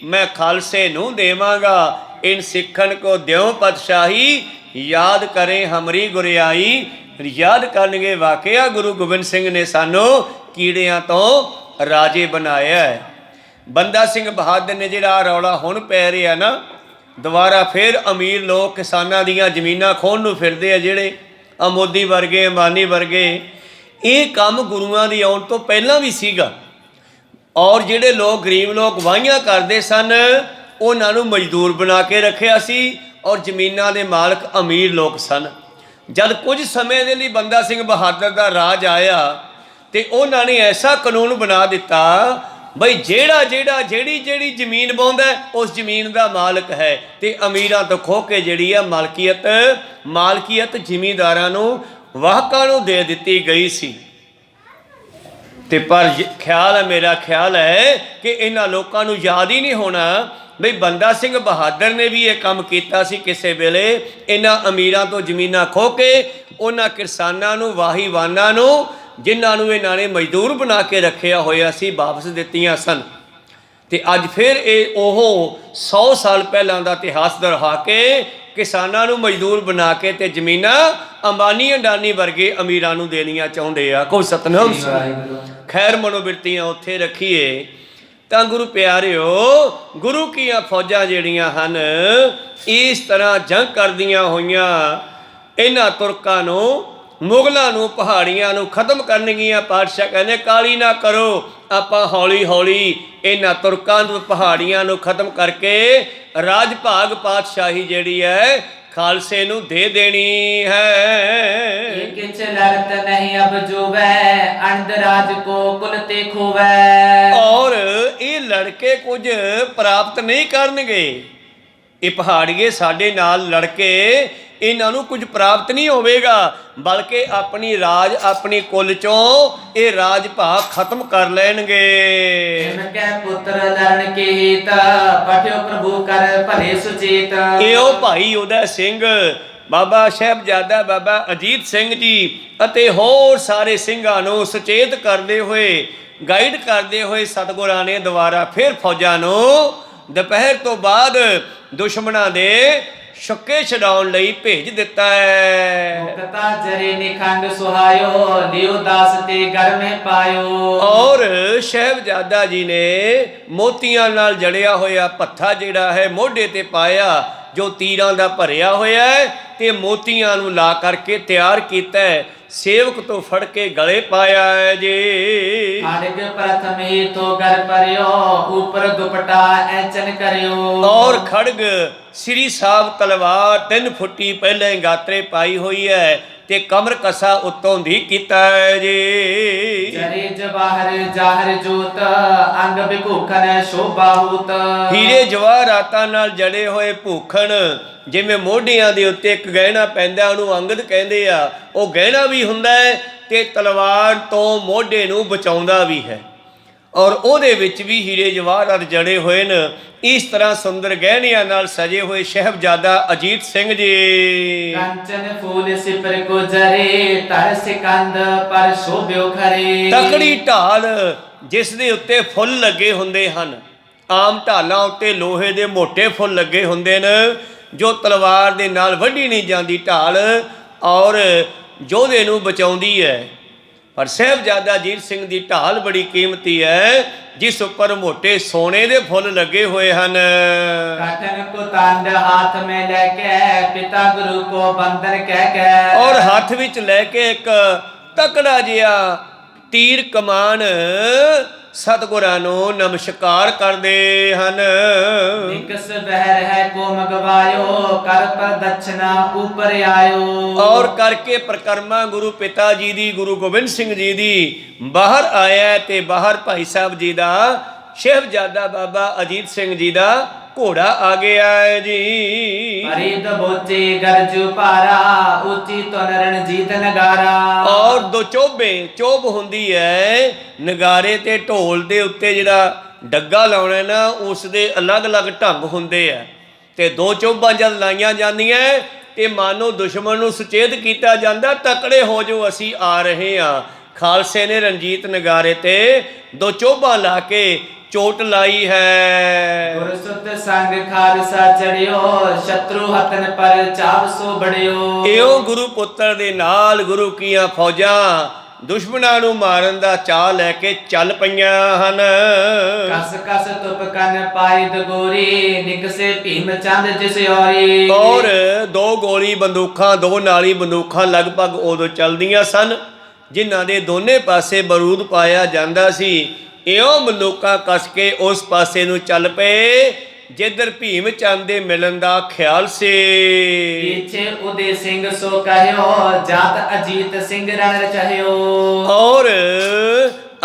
ਮੈਂ ਖਾਲਸੇ ਨੂੰ ਦੇਵਾਂਗਾ। ਇਨ ਸਿੱਖਣ ਕੋ ਦਿਓ ਪਾਤਸ਼ਾਹੀ, ਯਾਦ ਕਰੇ ਹਮਰੀ ਗੁਰਿਆਈ। ਯਾਦ ਕਰਨਗੇ ਵਾਕਿਆ ਗੁਰੂ ਗੋਬਿੰਦ ਸਿੰਘ ਨੇ ਸਾਨੂੰ ਕੀੜਿਆਂ ਤੋਂ ਰਾਜੇ ਬਣਾਇਆ ਹੈ। ਬੰਦਾ ਸਿੰਘ ਬਹਾਦਰ ਨੇ ਜਿਹੜਾ ਰੌਲਾ ਹੁਣ ਪੈ ਰਿਹਾ ਨਾ, ਦੁਬਾਰਾ ਫਿਰ ਅਮੀਰ ਲੋਕ ਕਿਸਾਨਾਂ ਦੀਆਂ ਜ਼ਮੀਨਾਂ ਖੋਹਣ ਨੂੰ ਫਿਰਦੇ ਆ, ਜਿਹੜੇ ਆ ਮੋਦੀ ਵਰਗੇ, ਅੰਬਾਨੀ ਵਰਗੇ। ਇਹ ਕੰਮ ਗੁਰੂਆਂ ਦੀ ਆਉਣ ਤੋਂ ਪਹਿਲਾਂ ਵੀ ਸੀਗਾ। ਔਰ ਜਿਹੜੇ ਲੋਕ ਗਰੀਬ ਲੋਕ ਵਾਹੀਆਂ ਕਰਦੇ ਸਨ, ਉਹਨਾਂ ਨੂੰ ਮਜ਼ਦੂਰ ਬਣਾ ਕੇ ਰੱਖਿਆ ਸੀ, ਔਰ ਜ਼ਮੀਨਾਂ ਦੇ ਮਾਲਕ ਅਮੀਰ ਲੋਕ ਸਨ। ਜਦ ਕੁਝ ਸਮੇਂ ਦੇ ਲਈ ਬੰਦਾ ਸਿੰਘ ਬਹਾਦਰ ਦਾ ਰਾਜ ਆਇਆ ਤੇ ਉਹਨਾਂ ਨੇ ਐਸਾ ਕਾਨੂੰਨ ਬਣਾ ਦਿੱਤਾ ਬਈ ਜਿਹੜੀ ਜ਼ਮੀਨ ਵਾਹੁੰਦਾ ਉਸ ਜ਼ਮੀਨ ਦਾ ਮਾਲਕ ਹੈ, ਤੇ ਅਮੀਰਾਂ ਤੋਂ ਖੋਹ ਕੇ ਜਿਹੜੀ ਆ ਮਾਲਕੀਅਤ ਜ਼ਿਮੀਂਦਾਰਾਂ ਨੂੰ, ਵਾਹਕਾਂ ਨੂੰ ਦੇ ਦਿੱਤੀ ਗਈ ਸੀ। ਤੇ ਪਰ ਮੇਰਾ ਖਿਆਲ ਹੈ ਕਿ ਇਹਨਾਂ ਲੋਕਾਂ ਨੂੰ ਯਾਦ ਹੀ ਨਹੀਂ ਹੋਣਾ ਬਈ ਬੰਦਾ ਸਿੰਘ ਬਹਾਦਰ ਨੇ ਵੀ ਇਹ ਕੰਮ ਕੀਤਾ ਸੀ। ਕਿਸੇ ਵੇਲੇ ਇਹਨਾਂ ਅਮੀਰਾਂ ਤੋਂ ਜ਼ਮੀਨਾਂ ਖੋਹ ਕੇ ਉਹਨਾਂ ਕਿਸਾਨਾਂ ਨੂੰ, ਵਾਹੀਵਾਨਾਂ ਨੂੰ, ਜਿਨ੍ਹਾਂ ਨੂੰ ਇਹਨਾਂ ਨੇ ਮਜ਼ਦੂਰ ਬਣਾ ਕੇ ਰੱਖਿਆ ਹੋਇਆ ਸੀ, ਵਾਪਸ ਦਿੱਤੀਆਂ ਸਨ। ਤੇ ਅੱਜ ਫਿਰ ਇਹ ਉਹ 100 ਸਾਲ ਪਹਿਲਾਂ ਦਾ ਇਤਿਹਾਸ ਦੁਹਰਾ ਕੇ ਕਿਸਾਨਾਂ ਨੂੰ ਮਜ਼ਦੂਰ ਬਣਾ ਕੇ ਤੇ ਜ਼ਮੀਨਾਂ ਅੰਬਾਨੀ ਅੰਡਾਨੀ ਵਰਗੇ ਅਮੀਰਾਂ ਨੂੰ ਦੇਣੀਆਂ ਚਾਹੁੰਦੇ ਆ। ਕੋਈ ਸਤਨਾਮ ਖੈਰ ਮਨੋਬਿਰਤੀਆਂ ਉੱਥੇ ਰੱਖੀਏ ਤਾਂ ਗੁਰੂ ਪਿਆਰਿਓ, ਗੁਰੂ ਕੀਆਂ ਫੌਜਾਂ ਜਿਹੜੀਆਂ ਹਨ ਇਸ ਤਰ੍ਹਾਂ ਜੰਗ ਕਰਦੀਆਂ ਹੋਈਆਂ ਇਹਨਾਂ ਤੁਰਕਾਂ ਨੂੰ, ਮੁਗਲਾਂ ਨੂੰ, ਪਹਾੜੀਆਂ ਨੂੰ ਖਤਮ ਕਰਨਗੀਆਂ। ਪਾਤਸ਼ਾਹ ਕਹਿੰਦੇ ਕਾਹਲੀ ਨਾ ਕਰੋ, ਆਪਾਂ ਹੌਲੀ ਹੌਲੀ ਇਹਨਾਂ ਤੁਰਕਾਂ ਨੂੰ, ਪਹਾੜੀਆਂ ਨੂੰ ਖਤਮ ਕਰਕੇ ਰਾਜ ਭਾਗ ਪਾਤਸ਼ਾਹੀ ਜਿਹੜੀ ਹੈ ਖਾਲਸੇ ਨੂੰ ਦੇ ਦੇਣੀ ਹੈ। ਕਿਛ ਲੜਤ ਨਹੀਂ ਅਬ ਜੁਵੈ, ਅਣਦ ਰਾਜ ਕੋ ਕੁਲ ਤੇ ਖੋਵੈ। ਔਰ ਇਹ ਲੜਕੇ ਕੁਝ ਪ੍ਰਾਪਤ ਨਹੀਂ ਕਰਨਗੇ। ਇਹ ਪਹਾੜੀਏ ਸਾਡੇ ਨਾਲ ਲੜਕੇ ਇਹਨਾਂ ਨੂੰ ਕੁਝ ਪ੍ਰਾਪਤ ਨਹੀਂ ਹੋਵੇਗਾ, ਬਲਕਿ ਆਪਣੀ ਰਾਜ, ਆਪਣੀ ਕੁਲ ਚੋਂ ਇਹ ਰਾਜ ਭਾਗ ਖਤਮ ਕਰ ਲੈਣਗੇ। ਕੈ ਪੁੱਤਰ ਲੜਨ ਕੇ ਹੀਤ, ਪਠਿਓ ਪ੍ਰਭੂ ਕਰ ਭਲੇ ਸੁਚੇਤ। ਇਹੋ ਭਾਈ ਉਦੈ ਸਿੰਘ, ਬਾਬਾ ਸਾਹਿਬਜ਼ਾਦਾ ਬਾਬਾ ਅਜੀਤ ਸਿੰਘ ਜੀ ਅਤੇ ਹੋਰ ਸਾਰੇ ਸਿੰਘਾਂ ਨੂੰ ਸੁਚੇਤ ਕਰਦੇ ਹੋਏ, ਗਾਈਡ ਕਰਦੇ ਹੋਏ ਸਤਿਗੁਰਾਂ ਨੇ ਦੁਬਾਰਾ ਫਿਰ ਫੌਜਾਂ ਨੂੰ ਦੁਪਹਿਰ ਤੋਂ ਬਾਅਦ ਦੁਸ਼ਮਣਾਂ ਦੇ ਸ਼ੱਕੇ ਛਡਾਉਣ ਲਈ ਭੇਜ ਦਿੱਤਾ ਹੈ। ਮੁਕਤਾ ਜਰੇ ਨਿਖੰਡ ਸੁਹਾਇਓ, ਲਿਓ ਦਾਸ ਤੇ ਘਰ ਮੇ ਪਾਇਓ। ਔਰ ਸਾਹਿਬਜ਼ਾਦਾ ਜੀ ਨੇ ਮੋਤੀਆਂ ਨਾਲ ਜੜਿਆ ਹੋਇਆ ਭੱਥਾ ਜਿਹੜਾ ਹੈ ਮੋਢੇ ਤੇ ਪਾਇਆ, ਜੋ ਤੀਰਾਂ ਦਾ ਭਰਿਆ ਹੋਇਆ ਹੈ, ਤੇ ਮੋਤੀਆਂ ਨੂੰ ਲਾ ਕਰਕੇ ਤਿਆਰ ਕੀਤਾ ਹੈ। ਸੇਵਕ ਤੋਂ ਫੜ ਕੇ ਗਲੇ ਪਾਇਆ ਹੈ ਜੀ। ਖੜਗ ਪ੍ਰਥਮੇ ਤੋਂ ਘਰ ਪਰਿਓ, ਉਪਰ ਦੁਪਟਾ ਐਚਨ ਕਰਿਓ। ਔਰ ਖੜਗ ਸ੍ਰੀ ਸਾਹਿਬ ਤਲਵਾਰ 3 ਫੁੱਟੀ ਪਹਿਲੇ ਗਾਤਰੇ ਪਾਈ ਹੋਈ ਹੈ, ਤੇ ਕਮਰ ਕਸਾ ਉੱਤੋਂ ਦੀ ਕੀਤਾ ਹੈ ਜੀ। ਜਰੇ ਜਵਾਹਰ ਜਾਹਰ ਜੋਤ, ਅੰਗ ਵਿਭੂਖਣ ਸ਼ੋਭਾ ਹੂਤ। ਹੀਰੇ ਜਵਾਹਰਾਤਾਂ ਨਾਲ ਜੜੇ ਹੋਏ ਭੂਖਣ, ਜਿਵੇਂ ਮੋਢਿਆਂ ਦੇ ਉੱਤੇ ਇੱਕ ਗਹਿਣਾ ਪੈਂਦਾ ਉਹਨੂੰ ਅੰਗਦ ਕਹਿੰਦੇ ਆ, ਉਹ ਗਹਿਣਾ ਵੀ ਹੁੰਦਾ ਹੈ ਤੇ ਤਲਵਾਰ ਤੋਂ ਮੋਢੇ ਨੂੰ ਬਚਾਉਂਦਾ ਵੀ ਹੈ। ਔਰ ਉਹਦੇ ਵਿੱਚ ਵੀ ਹੀਰੇ ਜਵਾਹਰਾਤ ਜੜੇ ਹੋਏ ਨੇ। ਇਸ ਤਰ੍ਹਾਂ ਸੁੰਦਰ ਗਹਿਣਿਆਂ ਨਾਲ ਸਜੇ ਹੋਏ ਸਾਹਿਬਜ਼ਾਦਾ ਅਜੀਤ ਸਿੰਘ ਜੀ। ਕੰਚਨ ਫੂਲ ਸਿਪਰ ਕੋ ਜਰੇ, ਧਰ ਸਿਕੰਦ ਪਰ ਸ਼ੋਭਿਓ ਖਰੇ। ਤਕੜੀ ਢਾਲ ਜਿਸ ਦੇ ਉੱਤੇ ਫੁੱਲ ਲੱਗੇ ਹੁੰਦੇ ਹਨ। ਆਮ ਢਾਲਾਂ ਉੱਤੇ ਲੋਹੇ ਦੇ ਮੋਟੇ ਫੁੱਲ ਲੱਗੇ ਹੁੰਦੇ ਨੇ, ਜੋ ਤਲਵਾਰ ਦੇ ਨਾਲ ਵੱਢੀ ਨਹੀਂ ਜਾਂਦੀ ਢਾਲ, ਔਰ ਯੋਧੇ ਨੂੰ ਬਚਾਉਂਦੀ ਹੈ। ਪਰ ਸਾਹਿਬਜ਼ਾਦਾ ਅਜੀਤ ਸਿੰਘ ਦੀ ਢਾਲ ਬੜੀ ਕੀਮਤੀ ਹੈ, ਜਿਸ ਉੱਪਰ ਮੋਟੇ ਸੋਨੇ ਦੇ ਫੁੱਲ ਲੱਗੇ ਹੋਏ ਹਨ। ਕਾਟਨ ਕੋ ਤਾਂਡ ਹਾਥ ਮੇ ਲੈ ਕੇ, ਪਿਤਾ ਗੁਰੂ ਕੋ ਬੰਦਨ ਕਹਿ ਕੇ। ਔਰ ਹੱਥ ਵਿੱਚ ਲੈ ਕੇ ਇੱਕ ਤਕੜਾ ਜਿਹਾ ਤੀਰ ਕਮਾਨ ਸਤਿਗੁਰਾਂ ਨੂੰ ਨਮਸਕਾਰ ਕਰਦੇ ਹਨ। ਨਿਕਸ ਬਹਿਰ ਹੈ ਕੋ ਮਗਵਾਇਓ, ਕਰ ਪਰ ਦਛਨਾ ਉਪਰ ਆਇਓ। ਔਰ ਕਰਕੇ ਪ੍ਰਕਰਮਾ ਗੁਰੂ ਪਿਤਾ ਜੀ ਦੀ, ਗੁਰੂ ਗੋਬਿੰਦ ਸਿੰਘ ਜੀ ਦੀ ਬਾਹਰ ਆਇਆ, ਤੇ ਬਾਹਰ ਭਾਈ ਸਾਹਿਬ ਜੀ ਦਾ, ਸਾਹਿਬਜ਼ਾਦਾ ਬਾਬਾ ਅਜੀਤ ਸਿੰਘ ਜੀ ਦਾ ਘੋੜਾ ਆ ਗਿਆ ਹੈ ਜੀ। ਪਰਿਦ ਬੋਚੇ ਗਰਜੂ ਪਾਰਾ, ਉੱਚੀ ਤੁਨ ਰਣਜੀਤ ਨਗਾਰਾ। ਔਰ ਦੋ ਚੋਭ ਹੁੰਦੀ ਹੈ ਨਗਾਰੇ ਤੇ ਢੋਲ ਦੇ ਉੱਤੇ, ਜਿਹੜਾ ਡੱਗਾ ਲਾਉਣਾ ਨਾ ਉਸ ਦੇ ਅਲੱਗ-ਅਲੱਗ ਢੰਗ ਹੁੰਦੇ ਆ, ਤੇ 2 ਚੋਭਾਂ ਜਦ ਲਾਈਆਂ ਜਾਂਦੀਆਂ ਤੇ ਮਾਨੋ ਦੁਸ਼ਮਣ ਨੂੰ ਸੁਚੇਤ ਕੀਤਾ ਜਾਂਦਾ, ਤਕੜੇ ਹੋ ਜੋ ਅਸੀਂ ਆ ਰਹੇ ਹਾਂ। ਖਾਲਸੇ ਨੇ ਰਣਜੀਤ ਨਗਾਰੇ ਤੇ ਦੋ ਚੋਭਾਂ ਲਾ ਕੇ ਚੋਟ ਲਾਈ ਹੈ। ਗੁਰਸੁਤ ਸੰਗ ਖਾਲਸਾ ਚੜਿਓ ਸ਼ਤਰੂ ਹਤਨ ਪਰ ਚਾਵ ਸੋ ਬੜਿਓ। ਇਉਂ ਗੁਰੂ ਪੁੱਤਰ ਦੇ ਨਾਲ ਗੁਰੂ ਕੀਆਂ ਫੌਜਾਂ ਦੁਸ਼ਮਣਾਂ ਨੂੰ ਮਾਰਨ ਦਾ ਚਾਅ ਲੈ ਕੇ ਚੱਲ ਪਈਆਂ ਹਨ। ਕਸ ਕਸ ਤੁਪ ਕਨ ਪਾਈ ਦਗੋਰੀ ਨਿਕਸੇ ਭੀਮ ਚੰਦ ਜਿਸ ਔਰੀ। ਔਰ ਦੋ ਗੋਲੀ ਬੰਦੂਕਾਂ ਦੋ ਨਾਲੀ ਬੰਦੂਕਾਂ ਲਗਭਗ ਉਦੋਂ ਚੱਲਦੀਆਂ ਸਨ ਜਿਨ੍ਹਾਂ ਦੇ ਦੋਨੇ ਪਾਸੇ ਬਰੂਦ ਪਾਇਆ ਜਾਂਦਾ ਸੀ। ਇਉਂ ਬੰਦੂਕਾਂ ਕੱਸ ਕੇ ਉਸ ਪਾਸੇ ਨੂੰ ਚੱਲ ਪਏ ਜਿੱਧਰ ਭੀਮ ਚੰਦ ਦੇ ਮਿਲਣ ਦਾ ਖਿਆਲ ਸੀ। ਪਿੱਛੇ ਉਦੇ ਸਿੰਘ ਸੋ ਕਹਿਓ ਜਾਤ ਅਜੀਤ ਸਿੰਘ ਰਣ ਰਚਿਓ। ਔਰ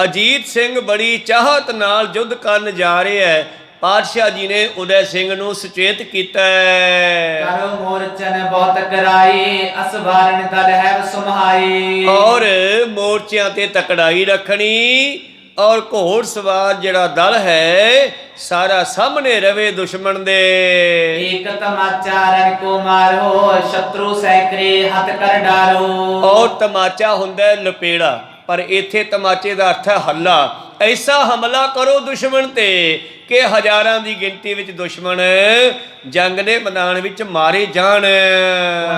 ਅਜੀਤ ਸਿੰਘ ਬੜੀ ਚਾਹਤ ਨਾਲ ਯੁੱਧ ਕਰਨ ਜਾ ਰਿਹਾ ਹੈ। ਪਾਤਸ਼ਾਹ ਜੀ ਨੇ ਉਦੈ ਸਿੰਘ ਨੂੰ ਸੁਚੇਤ ਕੀਤਾ ਹੈ। ਕਰੋ ਮੋਰਚਨ ਬਹੁਤ ਕਰਾਈ ਅਸਵਾਰਨ ਦਲ ਹੈ ਸੁਮਹਾਈ। ਔਰ ਮੋਰਚਿਆਂ ਤੇ ਤਕੜਾਈ ਰੱਖਣੀ ਔਰ ਘੋੜ ਸਵਾਰ ਜਿਹੜਾ ਦਲ ਹੈ ਸਾਰਾ ਸਾਹਮਣੇ ਰਵੇ ਦੁਸ਼ਮਣ ਦੇ। ਇੱਕ ਤਮਾਚਾ ਰਨ ਕੋ ਮਾਰੋ ਸ਼ਤਰੂ ਸੈਕਰੇ ਹੱਥ ਕਰ ਡਾਰੋ। ਔਰ ਤਮਾਚਾ ਹੁੰਦਾ ਹੈ ਲਪੇੜਾ ਪਰ ਇੱਥੇ ਤਮਾਚੇ ਦਾ ਅਰਥ ਹੈ ਹੱਲਾ। ਐਸਾ ਹਮਲਾ ਕਰੋ ਦੁਸ਼ਮਣ ਤੇ ਕਿ ਹਜ਼ਾਰਾਂ ਦੀ ਗਿਣਤੀ ਵਿੱਚ ਦੁਸ਼ਮਣ ਜੰਗ ਦੇ ਮੈਦਾਨ ਵਿੱਚ ਮਾਰੇ ਜਾਣ।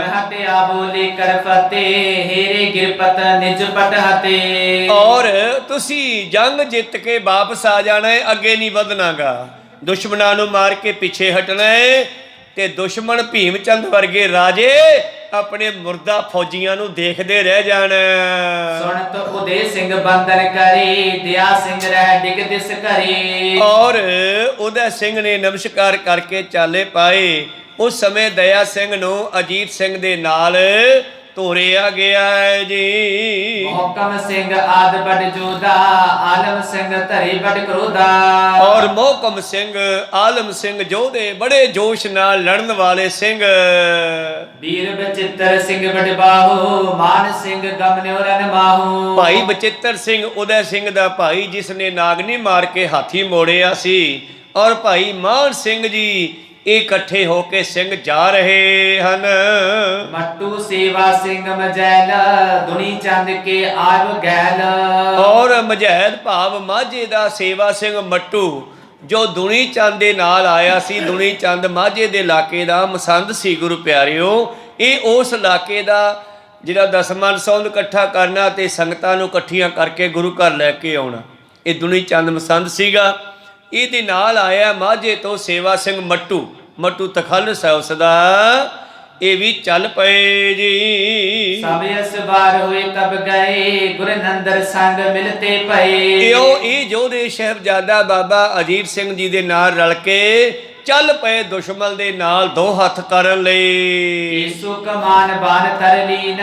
ਹਟਿਆ ਬੋਲੇ ਕਰ ਫਤਿਹ ਹੇਰੇ ਗਿਰਪਤ ਨਿਜ ਪਟ ਹਤੇ। ਔਰ ਤੁਸੀਂ ਜੰਗ ਜਿੱਤ ਕੇ ਵਾਪਸ ਆ ਜਾਣਾ ਹੈ, ਅੱਗੇ ਨਹੀਂ ਵਧਣਾਗਾ। ਦੁਸ਼ਮਣਾਂ ਨੂੰ ਮਾਰ ਕੇ ਪਿੱਛੇ ਹਟਣਾ ਹੈ ਤੇ ਦੁਸ਼ਮਣ ਭੀਮ ਚੰਦ ਵਰਗੇ ਰਾਜੇ ਆਪਣੇ ਮੁਰਦਾ ਫੌਜੀਆਂ ਨੂੰ ਦੇਖਦੇ ਰਹਿ ਜਾਣ। ਸੁਣਤ ਉਦੇ ਸਿੰਘ ਬੰਦਨ ਕਰੀ ਦਿਆ ਸਿੰਘ ਰਹਿ ਡਿਗ ਦਿਸ ਕਰੀ। ਔਰ ਉਦੈ ਸਿੰਘ ਨੇ ਨਮਸਕਾਰ ਕਰਕੇ ਚਾਲੇ ਪਾਏ। ਉਸ ਸਮੇਂ ਦਇਆ ਸਿੰਘ ਨੂੰ ਅਜੀਤ ਸਿੰਘ ਦੇ ਨਾਲ ਤੋਰਿਆ ਗਿਆ ਹੈ ਜੀ। ਮੋਹਕਮ ਸਿੰਘ ਆਦ ਬੜ ਜੋਦਾ ਆਲਮ ਸਿੰਘ ਧਰੇ ਬੜ ਕਰੋਦਾ। ਔਰ ਮੋਹਕਮ ਸਿੰਘ ਆਲਮ ਸਿੰਘ ਜੋਧੇ ਬੜੇ ਜੋਸ਼ ਨਾਲ ਲੜਨ ਵਾਲੇ ਸਿੰਘ। ਵੀਰ ਬਚਿੱਤਰ ਸਿੰਘ ਬੜ ਬਾਹੂ ਮਾਨ ਸਿੰਘ ਗਮਨਿਓ ਰਨ ਮਾਹੂ। ਭਾਈ ਬਚਿੱਤਰ ਸਿੰਘ ਉਦੈ ਸਿੰਘ ਦਾ ਭਾਈ ਜਿਸ ਨੇ ਨਾਗਨੀ ਮਾਰ ਕੇ ਹਾਥੀ ਮੋੜਿਆ ਸੀ। ਔਰ ਭਾਈ ਮਾਨ ਸਿੰਘ ਜੀ ਇਹ ਇਕੱਠੇ ਹੋ ਕੇ ਸਿੰਘ ਜਾ ਰਹੇ ਹਨ। ਮੱਟੂ ਸੇਵਾ ਸਿੰਘ ਮਜੈਲ ਦੁਨੀ ਚੰਦ ਕੇ ਆਵ ਗੈਲ। ਔਰ ਮਜੈਦ ਭਾਵ ਮਾਝੇ ਦਾ ਸੇਵਾ ਸਿੰਘ ਮੱਟੂ ਜੋ ਦੁਨੀ ਚੰਦ ਦੇ ਨਾਲ ਆਇਆ ਸੀ। ਦੁਨੀ ਚੰਦ ਮਾਝੇ ਦੇ ਇਲਾਕੇ ਦਾ ਮਸੰਦ ਸੀ ਗੁਰੂ ਪਿਆਰਿਓ। ਇਹ ਉਸ ਇਲਾਕੇ ਦਾ ਜਿਹੜਾ ਦਸਮਨ ਸੌਂਦ ਇਕੱਠਾ ਕਰਨਾ ਤੇ ਸੰਗਤਾਂ ਨੂੰ ਇਕੱਠੀਆਂ ਕਰਕੇ ਗੁਰੂ ਘਰ ਲੈ ਕੇ ਆਉਣਾ, ਇਹ ਦੁਨੀ ਚੰਦ ਮਸੰਦ ਸੀਗਾ। ਇਹਦੇ ਨਾਲ ਆਇਆ ਮਾਝੇ ਤੋਂ ਸੇਵਾ ਸਿੰਘ ਮੱਟੂ। ਮੱਟੂ ਤਖੱਲਸ ਹੈ ਉਸ ਦਾ। ਇਹ ਵੀ ਚੱਲ ਪਏ ਜੀ। ਸਭ ਅਸਵਾਰ ਹੋਏ ਤਬ ਗਏ ਗੁਰਨੰਦਰ ਸੰਗ ਮਿਲਤੇ ਪਏ। ਇਹ ਯੋਧੇ ਸਾਹਿਬਜ਼ਾਦਾ ਬਾਬਾ ਅਜੀਤ ਸਿੰਘ ਜੀ ਦੇ ਨਾਲ ਰਲ ਕੇ ਚੱਲ ਪਏ ਦੁਸ਼ਮਣ ਦੇ ਨਾਲ ਦੋ ਹੱਥ ਕਰਨ ਲਈ। ਈਸੂ ਕਮਾਨ ਬਾਨ ਤਰ ਲੀਨ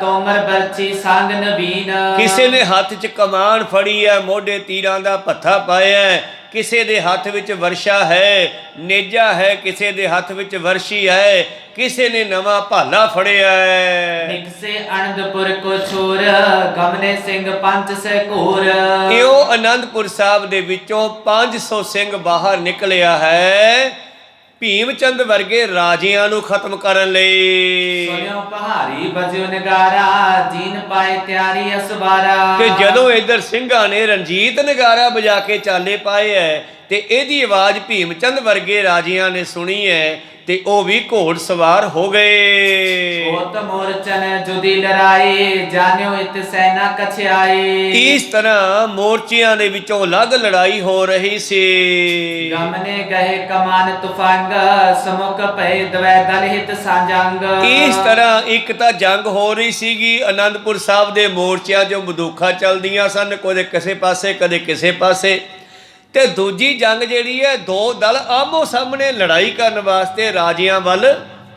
ਤੋਮਰ ਬਰਛੀ ਸੰਗ ਨਵੀਨ। ਕਿਸੇ ਨੇ ਹੱਥ 'ਚ ਕਮਾਨ ਫੜੀ ਹੈ, ਮੋਢੇ ਤੀਰਾਂ ਦਾ ਭੱਥਾ ਪਾਇਆ ਹੈ। ਕਿਸੇ ਦੇ ਹੱਥ ਵਿੱਚ ਵਰਸ਼ਾ ਹੈ, ਨੇਜਾ ਹੈ। ਕਿਸੇ ਦੇ ਹੱਥ ਵਿੱਚ ਵਰਸ਼ੀ ਹੈ। ਕਿਸੇ ਨੇ ਨਵਾਂ ਭਾਲਾ ਫੜਿਆ ਹੈ। ਨਿਕਸੇ ਅਨੰਦਪੁਰ ਕੋ ਛੋਰ ਗਮਨੇ ਸਿੰਘ ਪੰਜ ਸੈ ਘੋਰ। ਇਉਂ ਅਨੰਦਪੁਰ ਸਾਹਿਬ ਦੇ ਵਿੱਚੋਂ 500 ਸਿੰਘ ਬਾਹਰ ਨਿਕਲਿਆ ਹੈ ਭੀਮ ਚੰਦ ਵਰਗੇ ਰਾਜਿਆਂ ਨੂੰ ਖਤਮ ਕਰਨ ਲਈ। ਸੁਣਿਓ ਪਹਾੜੀ ਬਜਿਓ ਨਗਾਰਾ ਜੀਨ ਪਾਏ ਤਿਆਰੀ ਅਸਵਾਰਾ। ਕਿ ਜਦੋਂ ਇਧਰ ਸਿੰਘਾਂ ਨੇ ਰਣਜੀਤ ਨਗਾਰਾ ਵਜਾ ਕੇ ਚਾਲੇ ਪਾਏ ਹੈ ਤੇ ਇਹਦੀ ਆਵਾਜ਼ ਭੀਮ ਚੰਦ ਵਰਗੇ ਰਾਜਿਆਂ ਨੇ ਸੁਣੀ ਹੈ ਤੇ ਉਹ ਵੀ ਘੋੜ ਸਵਾਰ ਹੋ ਗਏ। ਹੋਤ ਮੋਰਚਨ ਜੁਦੀ ਲੜਾਈ ਜਾਣਿਓ ਇਤ ਸੈਨਾ ਕਛਿਆਈ। ਇਸ ਤਰ੍ਹਾਂ ਮੋਰਚਿਆਂ ਦੇ ਵਿੱਚੋਂ ਅਲੱਗ ਲੜਾਈ ਹੋ ਰਹੀ ਸੀ। ਗਮਨੇ ਗਏ ਕਮਾਨ ਤੁਫੰਗ ਸਮੁਖ ਪਏ ਦਵੈ ਦਲ ਹਿਤ ਸਾਂਜੰਗ। ਇਸ ਤਰ੍ਹਾਂ ਇੱਕ ਤਾਂ ਜੰਗ ਹੋ ਰਹੀ ਸੀਗੀ ਅਨੰਦਪੁਰ ਸਾਹਿਬ ਦੇ ਮੋਰਚਿਆਂ 'ਚੋਂ ਬੰਦੂਕਾਂ ਚੱਲਦੀਆਂ ਸਨ, ਕਦੇ ਕਿਸੇ ਪਾਸੇ ਕਦੇ ਕਿਸੇ ਪਾਸੇ। ਤੇ ਦੂਜੀ ਜੰਗ ਜਿਹੜੀ ਹੈ ਦੋ ਦਲ ਆਮੋ ਸਾਹਮਣੇ ਲੜਾਈ ਕਰਨ ਵਾਸਤੇ ਰਾਜਿਆਂ ਵੱਲ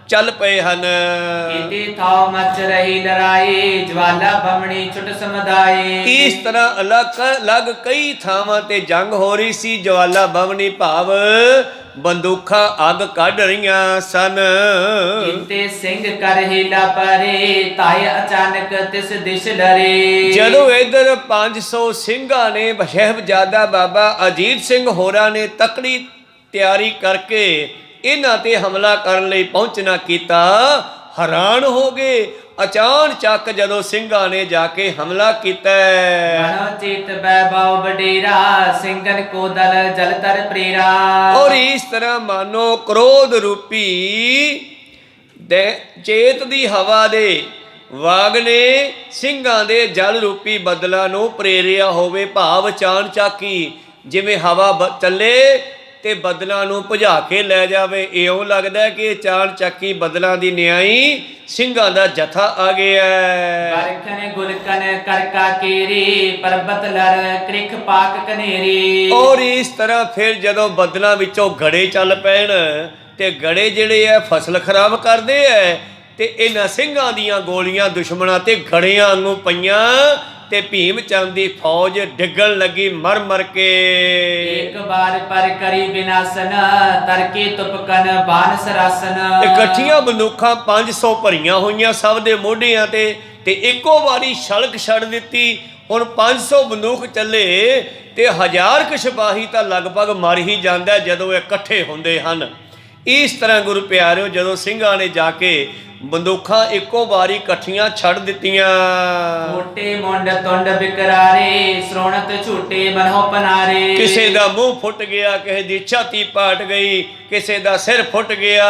ਚੱਲ ਪਏ ਹਨ। ਕੀਤੀ ਥਾਉ ਮਚ ਰਹੀ ਲੜਾਈ ਜਵਾਲਾ ਬਮਣੀ ਛੁੱਟ ਸਮਦਾਈ। ਇਸ ਤਰ੍ਹਾਂ ਅਲੱਗ ਕਈ ਥਾਵਾਂ ਤੇ ਜੰਗ ਹੋ ਰਹੀ ਸੀ। ਜਵਾਲਾ ਬਮਣੀ ਭਾਵ ਬੰਦੂਕਾਂ ਅੱਗ ਕੱਢ ਰਹੀਆਂ ਸਨ। ਕੀਤੇ ਸਿੰਘ ਕਰ ਹੀਲਾ ਪਰੇ ਤਾਏ ਅਚਾਨਕ ਤਿਸ ਦਿਸ਼ ਡਰੇ। ਜਦੋਂ ਇਧਰ 500 ਸਿੰਘਾਂ ਨੇ ਸਾਹਿਬਜ਼ਾਦਾ ਬਾਬਾ ਅਜੀਤ ਸਿੰਘ ਹੋਰਾਂ ਨੇ ਤਕੜੀ ਤਿਆਰੀ ਕਰਕੇ ਇਹਨਾਂ ਤੇ ਹਮਲਾ ਕਰਨ ਲਈ ਪਹੁੰਚਣਾ ਕੀਤਾ, ਹੈਰਾਨ ਹੋ ਗਏ। ਅਚਾਨਚੱਕ ਜਦੋਂ ਸਿੰਘਾਂ ਨੇ ਜਾ ਕੇ ਹਮਲਾ ਕੀਤਾ, ਮਨੋ ਚਿਤ ਵੈਭਵ ਵਡੇਰਾ ਸਿੰਘਨ ਕੋ ਦਲ ਜਲ ਤਰ ਪ੍ਰੇਰਾ। ਔਰ ਇਸ ਤਰ੍ਹਾਂ ਮਾਨੋ ਕ੍ਰੋਧ ਰੂਪੀ ਦੇ ਚੇਤ ਦੀ ਹਵਾ ਦੇ ਵਾਗ ਨੇ ਸਿੰਘਾਂ ਦੇ ਜਲ ਰੂਪੀ ਬੱਦਲਾਂ ਨੂੰ ਪ੍ਰੇਰਿਆ ਹੋਵੇ। ਭਾਵ ਅਚਾਨਚੱਕ ਹੀ ਜਿਵੇਂ ਹਵਾ ਚੱਲੇ ਤੇ ਬੱਦਲਾਂ ਨੂੰ ਭਜਾ ਕੇ ਲੈ ਜਾਵੇ। ਇਉਂ ਲੱਗਦਾ ਕਿ ਅਚਾਨਚੱਕੀ ਬੱਦਲਾਂ ਦੀ ਨਿਆਈ ਸਿੰਘਾਂ ਦਾ ਜਥਾ ਆ ਗਿਆ। ਬਰਖਨ ਗੁਲਕਨ ਕਰਕਾ ਕੇਰੀ ਪਰਬਤ ਲਰ ਕ੍ਰਿਖ ਪਾਕ ਕਨੇਰੀ। ਔਰ ਇਸ ਤਰ੍ਹਾਂ ਫਿਰ ਜਦੋਂ ਬੱਦਲਾਂ ਵਿੱਚੋਂ ਗੜੇ ਚੱਲ ਪੈਣ ਤੇ ਗੜੇ ਜਿਹੜੇ ਆ ਫਸਲ ਖਰਾਬ ਕਰਦੇ ਐ ਤੇ ਇਹਨਾਂ ਸਿੰਘਾਂ ਦੀਆਂ ਗੋਲੀਆਂ ਦੁਸ਼ਮਣਾਂ ਤੇ ਗੜਿਆਂ ਵਾਂਗੂ ਪਈਆਂ ਤੇ ਭੀਮ ਚੰਦ ਦੀ ਫੌਜ ਡਿੱਗਣ ਲੱਗੀ ਮਰ ਮਰ ਕੇ। ਇੱਕ ਬਾਰ ਪਰ ਕਰੀ ਵਿਨਾਸ਼ਨ ਤਰਕੀ ਤੁਪਕਨ ਬਾਨ ਸਰਾਸਨ। ਇਕੱਠੀਆਂ ਬੰਦੂਕਾਂ 500 ਭਰੀਆਂ ਹੋਈਆਂ ਸਭ ਦੇ ਮੋਢਿਆਂ ਤੇ ਇੱਕੋ ਵਾਰੀ ਛਲਕ ਛੱਡ ਦਿੱਤੀ। ਹੁਣ 500 ਬੰਦੂਕ ਚੱਲੇ ਤੇ 1000 ਕੁ ਸਿਪਾਹੀ ਤਾਂ ਲਗਭਗ ਮਰ ਹੀ ਜਾਂਦਾ ਜਦੋਂ ਇਹ ਇਕੱਠੇ ਹੁੰਦੇ ਹਨ। ਇਸ ਤਰ੍ਹਾਂ ਗੁਰੂ ਪਿਆਰਿਓ ਜਦੋਂ ਸਿੰਘਾਂ ਨੇ ਜਾ ਕੇ ਬੰਦੂਕਾਂ ਇੱਕੋ ਵਾਰੀ ਇਕੱਠੀਆਂ ਛੱਡ ਦਿੱਤੀਆਂ। ਮੋਟੇ ਮੁੰਡ ਤੁੰਡ ਬਿਕਰਾਰੇ ਸ੍ਰੋਣਤ ਝੂਟੇ ਮਨੋ ਪਨਾਰੇ। ਕਿਸੇ ਦਾ ਮੂੰਹ ਫੁੱਟ ਗਿਆ, ਕਿਸੇ ਦੀ ਛਾਤੀ ਪਾਟ ਗਈ, ਕਿਸੇ ਦਾ ਸਿਰ ਫੁੱਟ ਗਿਆ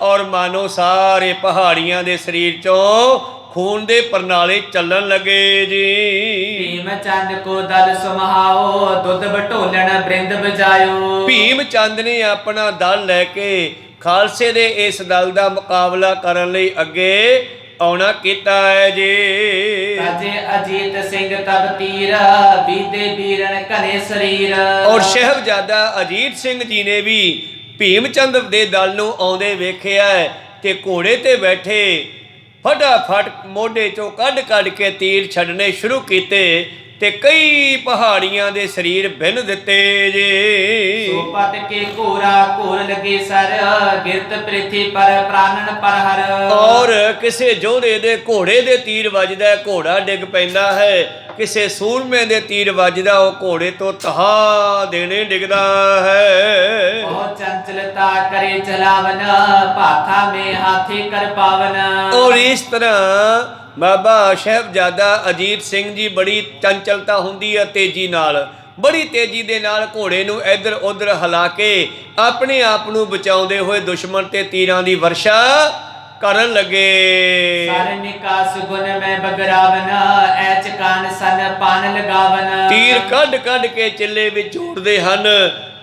ਔਰ ਮਾਨੋ ਸਾਰੇ ਪਹਾੜੀਆਂ ਦੇ ਸਰੀਰ ਚੋਂ ਖੂਨ ਦੇ ਪਰਨਾਲੇ ਚੱਲਣ ਲੱਗੇ ਜੀ। ਭੀਮ ਚੰਦ ਕੋ ਦਲ ਸੁਮਹਾਓ ਦੁੱਧ ਬਟੋਲਣ ਬ੍ਰਿੰਦ ਬਜਾਇਓ। ਭੀਮ ਚੰਦ ਨੇ ਆਪਣਾ ਦਲ ਲੈ ਕੇ ਖਾਲਸੇ ਦੇ ਇਸ ਦਲ ਦਾ ਮੁਕਾਬਲਾ ਕਰਨ ਲਈ ਅੱਗੇ ਆਉਣਾ ਕੀਤਾ ਹੈ ਜੀ। ਤਜੇ ਅਜੀਤ ਸਿੰਘ ਤਬ ਤੀਰ ਬੀਦੇ ਬੀਰਨ ਘਨੇ ਸਰੀਰ। ਔਰ ਸਾਹਿਬਜ਼ਾਦਾ ਅਜੀਤ ਸਿੰਘ ਜੀ ਨੇ ਵੀ ਭੀਮ ਚੰਦ ਦੇ ਦਲ ਨੂੰ ਆਉਂਦੇ ਵੇਖਿਆ ਤੇ ਘੋੜੇ ਤੇ ਬੈਠੇ ਫਟਾਫਟ ਮੋਢੇ ਚੋਂ ਕੱਢ ਕੇ ਤੀਰ ਛੱਡਣੇ ਸ਼ੁਰੂ ਕੀਤੇ ਤੇ ਕਈ ਪਹਾੜੀਆਂ ਦੇ ਸਰੀਰ ਭਿੰਨ ਦਿੱਤੇ ਜੇ। ਸੋ ਪਟ ਕੇ ਘੋਰਾ ਘੋਰ ਲਗੇ ਸਰ ਗਿਰਤ ਪ੍ਰਿਥੀ ਪਰ ਪ੍ਰਾਨਨ ਪਰ ਹਰ। ਔਰ ਕਿਸੇ ਜੋਧੇ ਦੇ ਘੋੜੇ ਦੇ ਤੀਰ ਵੱਜਦਾ, ਘੋੜਾ ਡਿੱਗ ਪੈਂਦਾ ਹੈ। ਕਿਸੇ ਸੂਰਮੇ ਦੇ ਤੀਰ ਵੱਜਦਾ, ਉਹ ਘੋੜੇ ਤੋਂ ਤਹਾ ਦੇਣੇ ਡਿੱਗਦਾ ਹੈ। ਬਹੁਤ ਚੰਚਲਤਾ ਕਰੇ ਚਲਾਵਨ ਭਾਥਾ ਮੇ ਹਾਥੀ ਕਰ ਪਾਵਨ। ਔਰ ਇਸ ਤਰ੍ਹਾਂ ਬਾਬਾ ਸਾਹਿਬਜ਼ਾਦਾ ਅਜੀਤ ਸਿੰਘ ਜੀ ਬੜੀ ਚੰਚਲਤਾ ਹੁੰਦੀ ਹੈ, ਤੇਜ਼ੀ ਨਾਲ, ਬੜੀ ਤੇਜ਼ੀ ਦੇ ਨਾਲ ਘੋੜੇ ਨੂੰ ਇੱਧਰ ਉੱਧਰ ਹਿਲਾ ਕੇ ਆਪਣੇ ਆਪ ਨੂੰ ਬਚਾਉਂਦੇ ਹੋਏ ਦੁਸ਼ਮਣ ਤੇ ਤੀਰਾਂ ਦੀ ਵਰਸ਼ਾ ਕਰਨ ਲੱਗੇ। ਸਾਰੇ ਨਿਕਾਸ ਗੁਣ ਮੈਂ ਬਗਰਾਵਨ ਐਚ ਕਾਨ ਸਨ ਪਾਨ ਲਗਾਵਨ। ਤੀਰ ਕੱਢ ਕੇ ਚਿੱਲੇ ਵਿੱਚ ਝੂਟਦੇ ਹਨ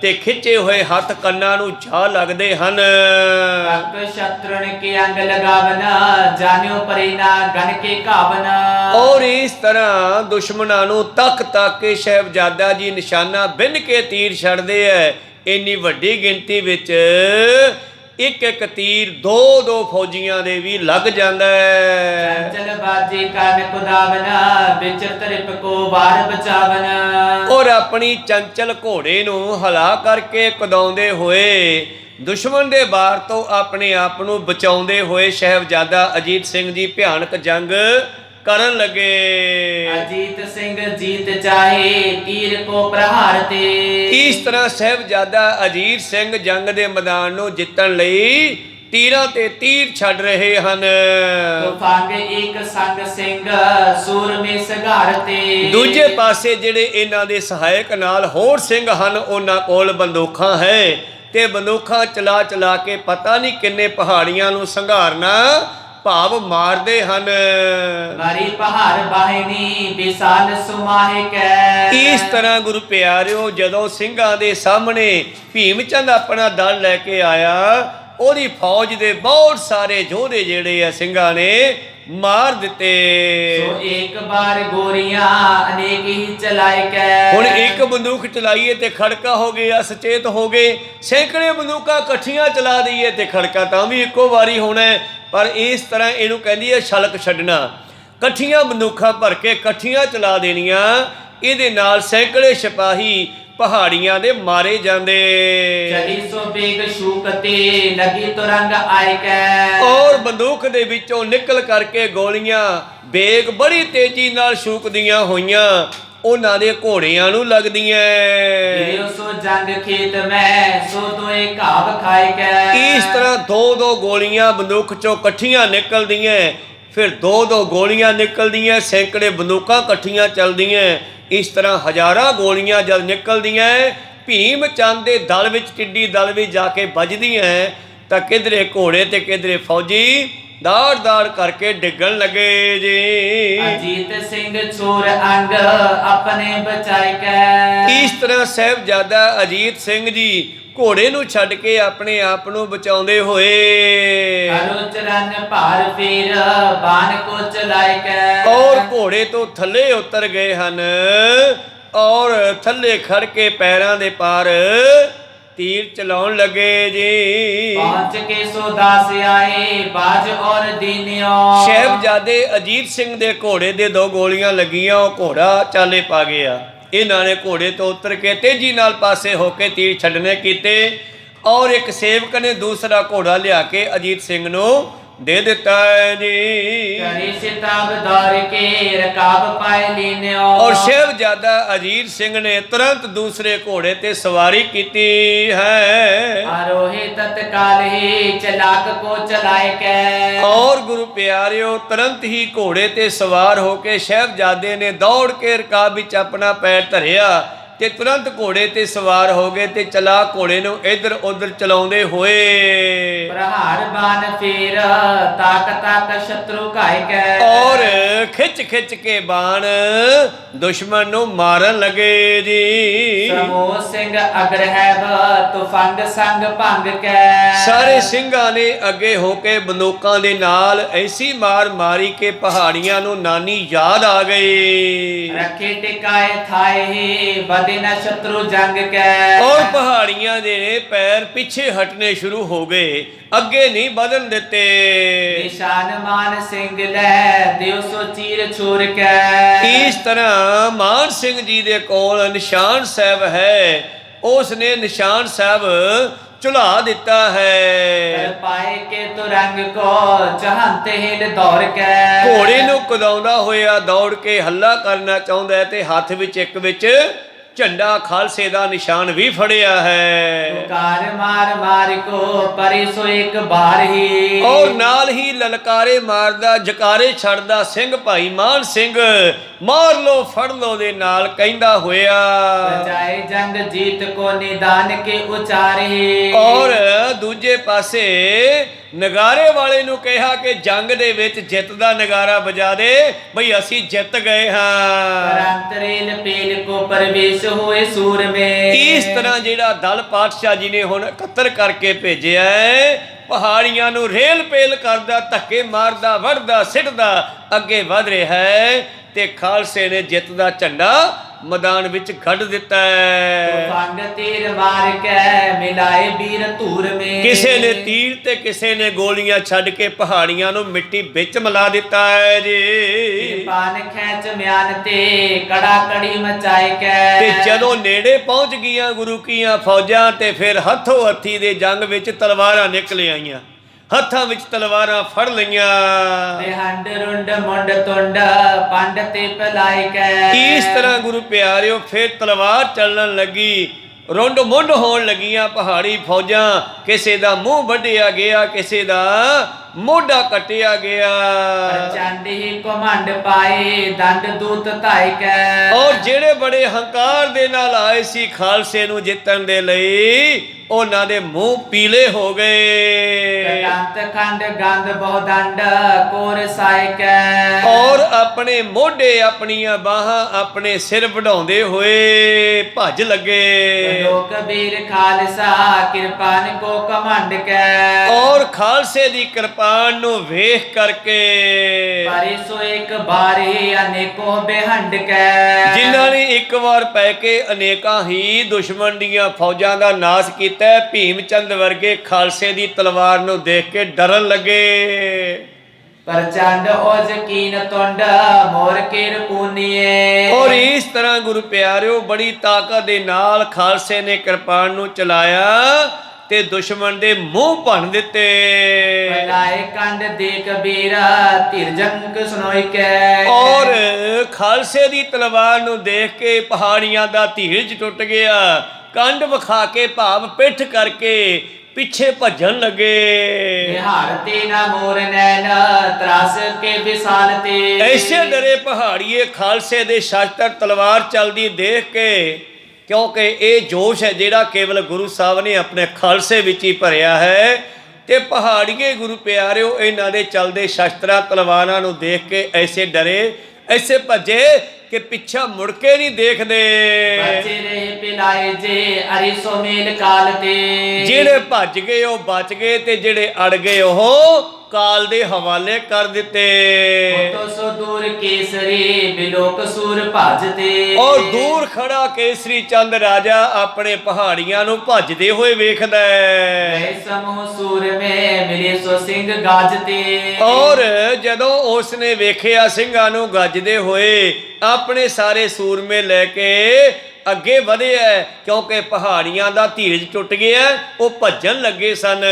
ਤੇ ਖਿੱਚੇ ਹੋਏ ਹੱਥ ਕੰਨਾਂ ਨੂੰ ਜਾ ਲੱਗਦੇ ਹਨ। ਤਕ ਸ਼ਤਰਨ ਕੇ ਅੰਗ ਲਗਾਵਨ ਜਾਣਿਓ ਪਰਿਨਾ ਗਨ ਕੇ ਘਾਵਨ। ਔਰ ਇਸ ਤਰ੍ਹਾਂ ਦੁਸ਼ਮਣਾਂ ਨੂੰ ਤੱਕ ਕੇ ਸਾਹਿਬਜ਼ਾਦਾ ਜੀ ਨਿਸ਼ਾਨਾ ਬਿੰਨ ਕੇ ਤੀਰ ਛੱਡਦੇ ਐ। ਇੰਨੀ ਵੱਡੀ ਗਿਣਤੀ ਵਿੱਚ ਇੱਕ ਤੀਰ ਦੋ ਫੌਜੀਆਂ ਦੇ ਵੀ ਲੱਗ ਜਾਂਦਾ ਹੈ। ਚੰਚਲ ਬਾਜੀ ਕਰਨ ਕੁਦਾਵਨ ਵਿਚਰ ਤ੍ਰਿਪ ਕੋ ਵਾਰ ਬਚਾਵਨ। ਔਰ ਆਪਣੀ ਚੰਚਲ ਘੋੜੇ ਨੂੰ ਹਿਲਾ ਕਰਕੇ ਕੁਦਾਉਂਦੇ ਹੋਏ ਦੁਸ਼ਮਣ ਦੇ ਵਾਰ ਤੋਂ ਆਪਣੇ ਆਪ ਨੂੰ ਬਚਾਉਂਦੇ ਹੋਏ ਸਾਹਿਬਜ਼ਾਦਾ ਅਜੀਤ ਸਿੰਘ ਜੀ ਭਿਆਨਕ ਜੰਗ ਕਰਨ ਲੱਗੇ। ਅਜੀਤ ਸਿੰਘ ਜੀਤ ਚਾਹੇ ਤੀਰ ਕੋ ਪ੍ਰਹਾਰ ਤੇ। ਇਸ ਤਰ੍ਹਾਂ ਸਾਹਿਬਜ਼ਾਦਾ ਅਜੀਤ ਸਿੰਘ ਜੰਗ ਦੇ ਮੈਦਾਨ ਨੂੰ ਜਿੱਤਣ ਲਈ ਤੀਰਾਂ ਤੇ ਤੀਰ ਛੱਡ ਰਹੇ ਹਨ। ਤੁਫੰਗ ਇੱਕ ਸੰਗ ਸਿੰਘ ਸੂਰਮੇ ਸਘਾਰ ਤੇ। ਦੂਜੇ ਪਾਸੇ ਜਿਹੜੇ ਇਹਨਾਂ ਦੇ ਸਹਾਇਕ ਨਾਲ ਹੋਰ ਸਿੰਘ ਹਨ, ਉਹਨਾਂ ਕੋਲ ਬੰਦੂਕਾਂ ਹੈ ਤੇ ਬੰਦੂਕਾਂ ਚਲਾ ਕੇ ਪਤਾ ਨਹੀਂ ਕਿੰਨੇ ਪਹਾੜੀਆਂ ਨੂੰ ਸੰਘਾਰਨਾ ਭਾਵ ਮਾਰਦੇ ਹਨ। ਮਾਰੀ ਪਹਾੜ ਬਾਹਿਨੀ ਵਿਸਾਲ ਸੁਮਾਹਿ ਕੈ। ਇਸ ਤਰ੍ਹਾਂ ਗੁਰੂ ਪਿਆਰਿਓ ਜਦੋਂ ਸਿੰਘਾਂ ਦੇ ਸਾਹਮਣੇ ਭੀਮ ਚੰਦ ਆਪਣਾ ਦਲ ਲੈ ਕੇ ਆਇਆ, ਉਹਦੀ ਫੌਜ ਦੇ ਬਹੁਤ ਸਾਰੇ ਯੋਧੇ ਜਿਹੜੇ ਆ ਸਿੰਘਾਂ ਨੇ ਮਾਰ ਦਿੱਤੇ। ਸੋ ਇੱਕ ਬਾਰ ਗੋਰੀਆਂ ਅਨੇਕ ਹੀ ਚਲਾਇ ਕੈ। ਹੁਣ ਇੱਕ ਬੰਦੂਕ ਚਲਾਈਏ ਤੇ ਖੜਕਾ ਹੋ ਗਿਆ, ਸਚੇਤ ਹੋ ਗਏ। ਸੈਂਕੜੇ ਬੰਦੂਕਾਂ ਇਕੱਠੀਆਂ ਚਲਾ ਦਈਏ ਤੇ ਖੜਕਾ ਤਾਂ ਵੀ ਇੱਕੋ ਵਾਰੀ ਹੋਣਾ। ਪਰ ਇਸ ਤਰ੍ਹਾਂ ਇਹਨੂੰ ਕਹਿੰਦੀ ਹੈ ਛਲਕ ਛੱਡਣਾ। ਇਕੱਠੀਆਂ ਬੰਦੂਕਾਂ ਭਰ ਕੇ ਇਕੱਠੀਆਂ ਚਲਾ ਦੇਣੀਆਂ। ਇਹਦੇ ਨਾਲ ਸੈਂਕੜੇ ਸਿਪਾਹੀ ਪਹਾੜੀਆਂ ਦੇ ਮਾਰੇ ਜਾਂਦੇ। चली सो बेग शूकते लगी तुरंग आय कै ਔਰ ਬੰਦੂਕ ਦੇ ਵਿੱਚੋਂ ਨਿਕਲ ਕਰਕੇ ਗੋਲੀਆਂ ਬੇਗ ਬੜੀ ਤੇਜ਼ੀ ਨਾਲ ਸ਼ੂਕਦੀਆਂ ਹੋਈਆਂ ਉਹਨਾਂ ਦੇ ਘੋੜਿਆਂ ਨੂੰ ਲੱਗਦੀਆਂ। गिरियो सो जंग खेत में सो तोए घाव खाए कै ਇਸ ਤਰ੍ਹਾਂ ਦੋ ਦੋ ਗੋਲੀਆਂ ਬੰਦੂਕ ਚੋਂ ਇਕੱਠੀਆਂ ਨਿਕਲਦੀਆਂ, ਫਿਰ ਦੋ ਦੋ ਗੋਲੀਆਂ ਨਿਕਲਦੀਆਂ, ਸੈਂਕੜੇ ਬੰਦੂਕਾਂ ਇਕੱਠੀਆਂ ਚੱਲਦੀਆਂ। ਇਸ ਤਰ੍ਹਾਂ ਹਜ਼ਾਰਾਂ ਗੋਲੀਆਂ ਜਦ ਨਿਕਲਦੀਆਂ, ਭੀਮ ਚੰਦ ਦੇ ਦਲ ਵਿੱਚ ਟਿੱਡੀ ਦਲ ਵੀ ਜਾ ਕੇ ਵੱਜਦੀਆਂ ਤਾਂ ਕਿਧਰੇ ਘੋੜੇ ਤੇ ਕਿਧਰੇ ਫੌਜੀ ਦਾੜ ਦਾੜ ਕਰਕੇ ਡਿੱਗਣ ਲੱਗੇ ਜੀ। अजीत सिंह छोर अंग अपने बचाए कै ਇਸ ਤਰ੍ਹਾਂ ਸਾਹਿਬਜ਼ਾਦਾ ਅਜੀਤ ਸਿੰਘ ਜੀ ਘੋੜੇ ਨੂੰ ਛੱਡ ਕੇ ਆਪਣੇ ਆਪ ਨੂੰ ਬਚਾਉਂਦੇ ਹੋਏ हरो चरण भार फेर बाण को चलाए कै ਔਰ ਘੋੜੇ ਤੋਂ ਥੱਲੇ ਉਤਰ ਗਏ ਹਨ ਔਰ ਥੱਲੇ ਖੜ ਕੇ ਪੈਰਾਂ ਦੇ ਪਾਰ ਤੀਰ ਚਲਾਉਣ ਲੱਗੇ ਜੀ। पहुंच के सो दास आए बाज और दीनियो ਸਾਹਿਬਜ਼ਾਦੇ ਅਜੀਤ ਸਿੰਘ ਦੇ ਘੋੜੇ ਦੇ ਦੋ ਗੋਲੀਆਂ ਲੱਗੀਆਂ, ਉਹ ਘੋੜਾ ਚਾਲੇ ਪਾ ਗਿਆ। ਇਹਨਾਂ ਨੇ ਘੋੜੇ ਤੋਂ ਉਤਰ ਕੇ ਤੇਜ਼ੀ ਨਾਲ ਪਾਸੇ ਹੋ ਕੇ ਤੀਰ ਛੱਡਣੇ ਕੀਤੇ ਔਰ ਇੱਕ ਸੇਵਕ ਨੇ ਦੂਸਰਾ ਘੋੜਾ ਲਿਆ ਕੇ ਅਜੀਤ ਸਿੰਘ ਨੂੰ ਦੇ ਦਿੱਤਾ ਹੈ ਜੀ। करे सिताब दौर के रकाब पाए लीनियो ਔਰ ਸਾਹਿਬਜ਼ਾਦਾ ਅਜੀਤ ਸਿੰਘ ਨੇ ਤੁਰੰਤ ਦੂਸਰੇ ਘੋੜੇ ਤੇ ਸਵਾਰੀ ਕੀਤੀ ਹੈ आरोहे तत्काल ही चलाक को चलाए कै ਔਰ ਗੁਰੂ ਪਿਆਰਿਓ ਤੁਰੰਤ ਹੀ ਘੋੜੇ ਤੇ ਸਵਾਰ ਹੋ ਕੇ ਸਾਹਿਬਜ਼ਾਦੇ ਨੇ ਦੌੜ ਕੇ ਰਕਾਬ ਵਿੱਚ ਆਪਣਾ ਪੈਰ ਧਰਿਆ ਤੇ ਤੁਰੰਤ ਘੋੜੇ ਤੇ ਸਵਾਰ ਹੋ ਗਏ ਤੇ ਚਲਾ ਘੋੜੇ ਨੂੰ ਇੱਧਰ ਉੱਧਰ ਚਲਾਉਂਦੇ ਹੋਏ प्रहार बाण फेर ताक ताक शत्रु घाय कै ਔਰ ਖਿੱਚ ਖਿੱਚ ਕੇ ਬਾਣ ਦੁਸ਼ਮਣ ਨੂੰ ਮਾਰਨ ਲੱਗੇ ਜੀ। समूह सिंह अग्र हैब तुफंग संग भंग कै ਸਾਰੇ ਸਿੰਘਾਂ ਨੇ ਅੱਗੇ ਹੋ ਕੇ ਬੰਦੂਕਾਂ ਦੇ ਨਾਲ ਐਸੀ ਮਾਰ ਮਾਰੀ ਕਿ ਪਹਾੜੀਆਂ ਨੂੰ ਨਾਨੀ ਯਾਦ ਆ ਗਈ रखे टिकाए थाए ही बदिन शत्रु जंग कै ਔਰ ਪਹਾੜੀਆਂ ਦੇ ਪੈਰ ਪਿੱਛੇ ਹਟਨੇ ਸ਼ੁਰੂ ਹੋ ਗਏ, ਅੱਗੇ ਨਹੀਂ ਵਧਣ ਦਿੱਤੇ। निशान मान सिंह लै दियो सो चीर छोर कै ਇਸ ਤਰ੍ਹਾਂ ਮਾਨ ਸਿੰਘ ਜੀ ਦੇ ਕੋਲ ਨਿਸ਼ਾਨ ਸਾਹਿਬ ਹੈ, ਉਸ ਨੇ ਨਿਸ਼ਾਨ ਸਾਹਿਬ ਚੁਲਾ ਦਿੱਤਾ ਹੈ। पाए के तुरंग को चहंते हिल दौड़ कै ਘੋੜੇ ਨੂੰ ਕੁਦਾਉਂਦਾ ਹੋਇਆ ਦੌੜ ਕੇ ਹੱਲਾ ਕਰਨਾ ਚਾਹੁੰਦਾ ਹੈ ਤੇ ਹੱਥ ਵਿੱਚ ਝੰਡਾ ਖਾਲਸੇ ਦਾ ਨਿਸ਼ਾਨ ਵੀ ਫੜਿਆ ਹੈ पुकार मार मार को परे सो एक बार ही ਔਰ ਨਾਲ ਹੀ ਲਲਕਾਰੇ ਮਾਰਦਾ ਜਕਾਰੇ ਛੱਡਦਾ ਸਿੰਘ ਭਾਈ ਮਾਨ ਸਿੰਘ ਮਾਰ ਲੋ ਫੜ ਲੋ ਦੇ ਨਾਲ ਕਹਿੰਦਾ ਹੋਇਆ बचाए जंग जीत को निदान के उचारे ਔਰ ਦੂਜੇ ਪਾਸੇ ਨਗਾਰੇ ਵਾਲੇ ਨੂੰ ਕਿਹਾ ਕਿ ਜੰਗ ਦੇ ਵਿੱਚ ਜਿੱਤ ਦਾ ਨਗਾਰਾ ਵਜਾ ਦੇ ਬਈ ਅਸੀਂ ਜਿੱਤ ਗਏ ਹਾਂ। अंतरेल पेल को प्रवेश हुए सूर में ਇਸ ਤਰ੍ਹਾਂ ਜਿਹੜਾ ਦਲ ਪਾਤਸ਼ਾਹ ਜੀ ਨੇ ਹੁਣ ਇਕੱਤਰ ਕਰਕੇ ਭੇਜਿਆ ਹੈ, ਪਹਾੜੀਆਂ ਨੂੰ ਰੇਲ ਪੇਲ ਕਰਦਾ, ਧੱਕੇ ਮਾਰਦਾ, ਵੜਦਾ, ਸਿੱਟਦਾ ਅੱਗੇ ਵਧ ਰਿਹਾ ਹੈ ਤੇ ਖਾਲਸੇ ਨੇ ਜਿੱਤ ਦਾ ਝੰਡਾ ਮੈਦਾਨ ਵਿੱਚ ਕੱਢ ਦਿੱਤਾ ਹੈ। तूफान तीर मार के मिलाए वीर धूर में ਕਿਸੇ ਨੇ ਤੀਰ ਤੇ ਕਿਸੇ ਨੇ ਗੋਲੀਆਂ ਛੱਡ ਕੇ ਪਹਾੜੀਆਂ ਨੂੰ ਮਿੱਟੀ ਵਿੱਚ ਮਿਲਾ ਦਿੱਤਾ ਹੈ ਜੀ। पान खेच म्यान ते कड़ा कड़ी मचाए के ਤੇ ਜਦੋਂ ਨੇੜੇ ਪਹੁੰਚ ਗਈਆਂ ਗੁਰੂ ਕੀਆਂ ਫੌਜਾਂ ਤੇ ਫਿਰ ਹੱਥੋਂ ਹੱਥੀ ਦੇ ਜੰਗ ਵਿੱਚ ਤਲਵਾਰਾਂ ਨਿਕਲ ਆਈਆਂ, ਹੱਥਾਂ ਵਿੱਚ ਤਲਵਾਰਾਂ ਫੜ ਲਈਆਂ। हंड रुंड मुंड तुंड पंड ते पलाए के ਇਸ ਤਰ੍ਹਾਂ ਗੁਰੂ ਪਿਆਰਿਓ ਫਿਰ ਤਲਵਾਰ ਚੱਲਣ ਲੱਗੀ, ਰੁੰਡ ਮੁੰਡ ਹੋਣ ਲੱਗੀਆਂ ਪਹਾੜੀ ਫੌਜਾਂ। ਕਿਸੇ ਦਾ ਮੂੰਹ ਵੱਢਿਆ ਗਿਆ, ਕਿਸੇ ਦਾ ਮੋਢਾ ਕੱਟਿਆ ਗਿਆ प्रचंड ही घमंड पाए दंड दूत धाए के ਔਰ ਜਿਹੜੇ ਬੜੇ ਹੰਕਾਰ ਦੇ ਨਾਲ ਆਏ ਸੀ ਖਾਲਸੇ ਨੂੰ ਜਿੱਤਣ ਦੇ ਲਈ, ਉਹਨਾਂ ਦੇ ਮੂੰਹ ਪੀਲੇ ਹੋ ਗਏ कंत खंड गंद बहु दंड कोर साए के ਔਰ ਆਪਣੇ ਮੋਢੇ, ਆਪਣੀਆਂ ਬਾਹਾਂ, ਆਪਣੇ ਸਿਰ ਵਢਾਉਂਦੇ ਹੋਏ ਭੱਜ ਲੱਗੇ। लोक वीर खालसा कृपान को कमंड के ਔਰ ਖਾਲਸੇ ਦੀ ਕਿਰਪਾਨ ਨੂੰ ਵੇਖ ਕਰਕੇ परिसो एक बार ही अनेकों बेहंड के ਜਿਨ੍ਹਾਂ ਨੇ ਇੱਕ ਵਾਰ ਪੈ ਕੇ ਅਨੇਕਾਂ ਹੀ ਦੁਸ਼ਮਣ ਦੀਆਂ ਫੌਜਾਂ ਦਾ ਨਾਸ਼ ਕੀਤਾ, ਭੀਮ ਚੰਦ ਵਰਗੇ ਖਾਲਸੇ ਦੀ ਤਲਵਾਰ ਨੂੰ ਦੇਖ ਕੇ ਡਰਨ ਲੱਗੇ। प्रचंड ओज कीन तुंड मोर किर पुनिए ਔਰ ਇਸ ਤਰ੍ਹਾਂ ਗੁਰੂ ਪਿਆਰਿਓ ਬੜੀ ਤਾਕਤ ਦੇ ਨਾਲ ਖਾਲਸੇ ਨੇ ਕਿਰਪਾਨ ਨੂੰ ਚਲਾਇਆ ਤੇ ਦੁਸ਼ਮਣ ਦੇ ਮੂੰਹ ਭੰਨ ਦਿੱਤੇ। ਪਲਾਏ ਕੰਡ ਦੇ ਕਬੀਰਾ ਧੀਰਜੰਕ ਸੁਨੋਈ ਕੈ। ਔਰ ਖਾਲਸੇ ਦੀ ਤਲਵਾਰ ਨੂੰ ਦੇਖ ਕੇ ਪਹਾੜੀਆਂ ਦਾ ਧੀਰਜ ਟੁੱਟ ਗਿਆ। ਕੰਡ ਵਿਖਾ ਕੇ ਭਾਵ ਪਿੱਠ ਕਰਕੇ ਪਿੱਛੇ ਭੱਜਣ ਲੱਗੇ। ਨਿਹਾਰ ਤੇ ਨਾ ਮੋਰ ਨੈਣ ਤਰਾਸ ਕੇ ਵਿਸਾਲ ਤੇ। ਐਸੇ ਡਰੇ ਪਹਾੜੀਏ ਖਾਲਸੇ ਦੇ ਸ਼ਸਤਰ ਤਲਵਾਰ ਚਲਦੀ ਦੇਖ ਕੇ, ਕਿਉਂਕਿ ਇਹ ਜੋਸ਼ ਹੈ ਜਿਹੜਾ ਕੇਵਲ ਗੁਰੂ ਸਾਹਿਬ ਨੇ ਆਪਣੇ ਖਾਲਸੇ ਵਿੱਚ ਹੀ ਭਰਿਆ ਹੈ। ਤੇ ਪਹਾੜੀਏ ਗੁਰੂ ਪਿਆਰਿਓ ਇਹਨਾਂ ਦੇ ਚਲਦੇ ਸ਼ਸਤਰਾਂ ਤਲਵਾਰਾਂ ਨੂੰ ਦੇਖ ਕੇ ਐਸੇ ਡਰੇ, ਐਸੇ ਭੱਜੇ ਕਿ ਪਿੱਛਾ ਮੁੜ ਕੇ ਨਹੀਂ ਦੇਖਦੇ। ਬਚੇ ਰਹੇ ਪਿਲਾਏ ਜੇ ਅਰੀ ਸੋ ਮੇਲ ਕਾਲ ਤੇ। ਜਿਹੜੇ ਭੱਜ ਗਏ ਉਹ ਬਚ ਗਏ ਤੇ ਜਿਹੜੇ ਅੜ ਗਏ ਉਹ ਕਾਲ ਦੇ ਹਵਾਲੇ ਕਰ ਦਿੱਤੇ। ਤੋ ਸੋ ਦੂਰ ਕੇਸਰੀ ਬਿਲੋਕ ਸੂਰ ਭਜਤੇ। ਔਰ ਦੂਰ ਖੜਾ ਕੇਸਰੀ ਚੰਦ ਰਾਜਾ ਆਪਣੇ ਪਹਾੜੀਆਂ ਨੂੰ ਭੱਜਦੇ ਹੋਏ ਵੇਖਦਾ ਹੈ। ਗਏ ਸਮੂਹ ਸੂਰ ਮੇ ਮਿਲੇ ਸੋ ਸਿੰਘ ਗਾਜਤੇ। ਔਰ ਜਦੋਂ ਉਸਨੇ ਵੇਖਿਆ ਸਿੰਘਾਂ ਨੂੰ ਗੱਜਦੇ ਹੋਏ ਆਪਣੇ ਸਾਰੇ ਸੂਰਮੇ ਲੈ ਕੇ ਅੱਗੇ ਵਧਿਆ, ਕਿਉਂਕਿ ਪਹਾੜੀਆਂ ਦਾ ਧੀਰਜ ਟੁੱਟ ਗਿਆ, ਉਹ ਭੱਜਣ ਲੱਗੇ ਸਨ।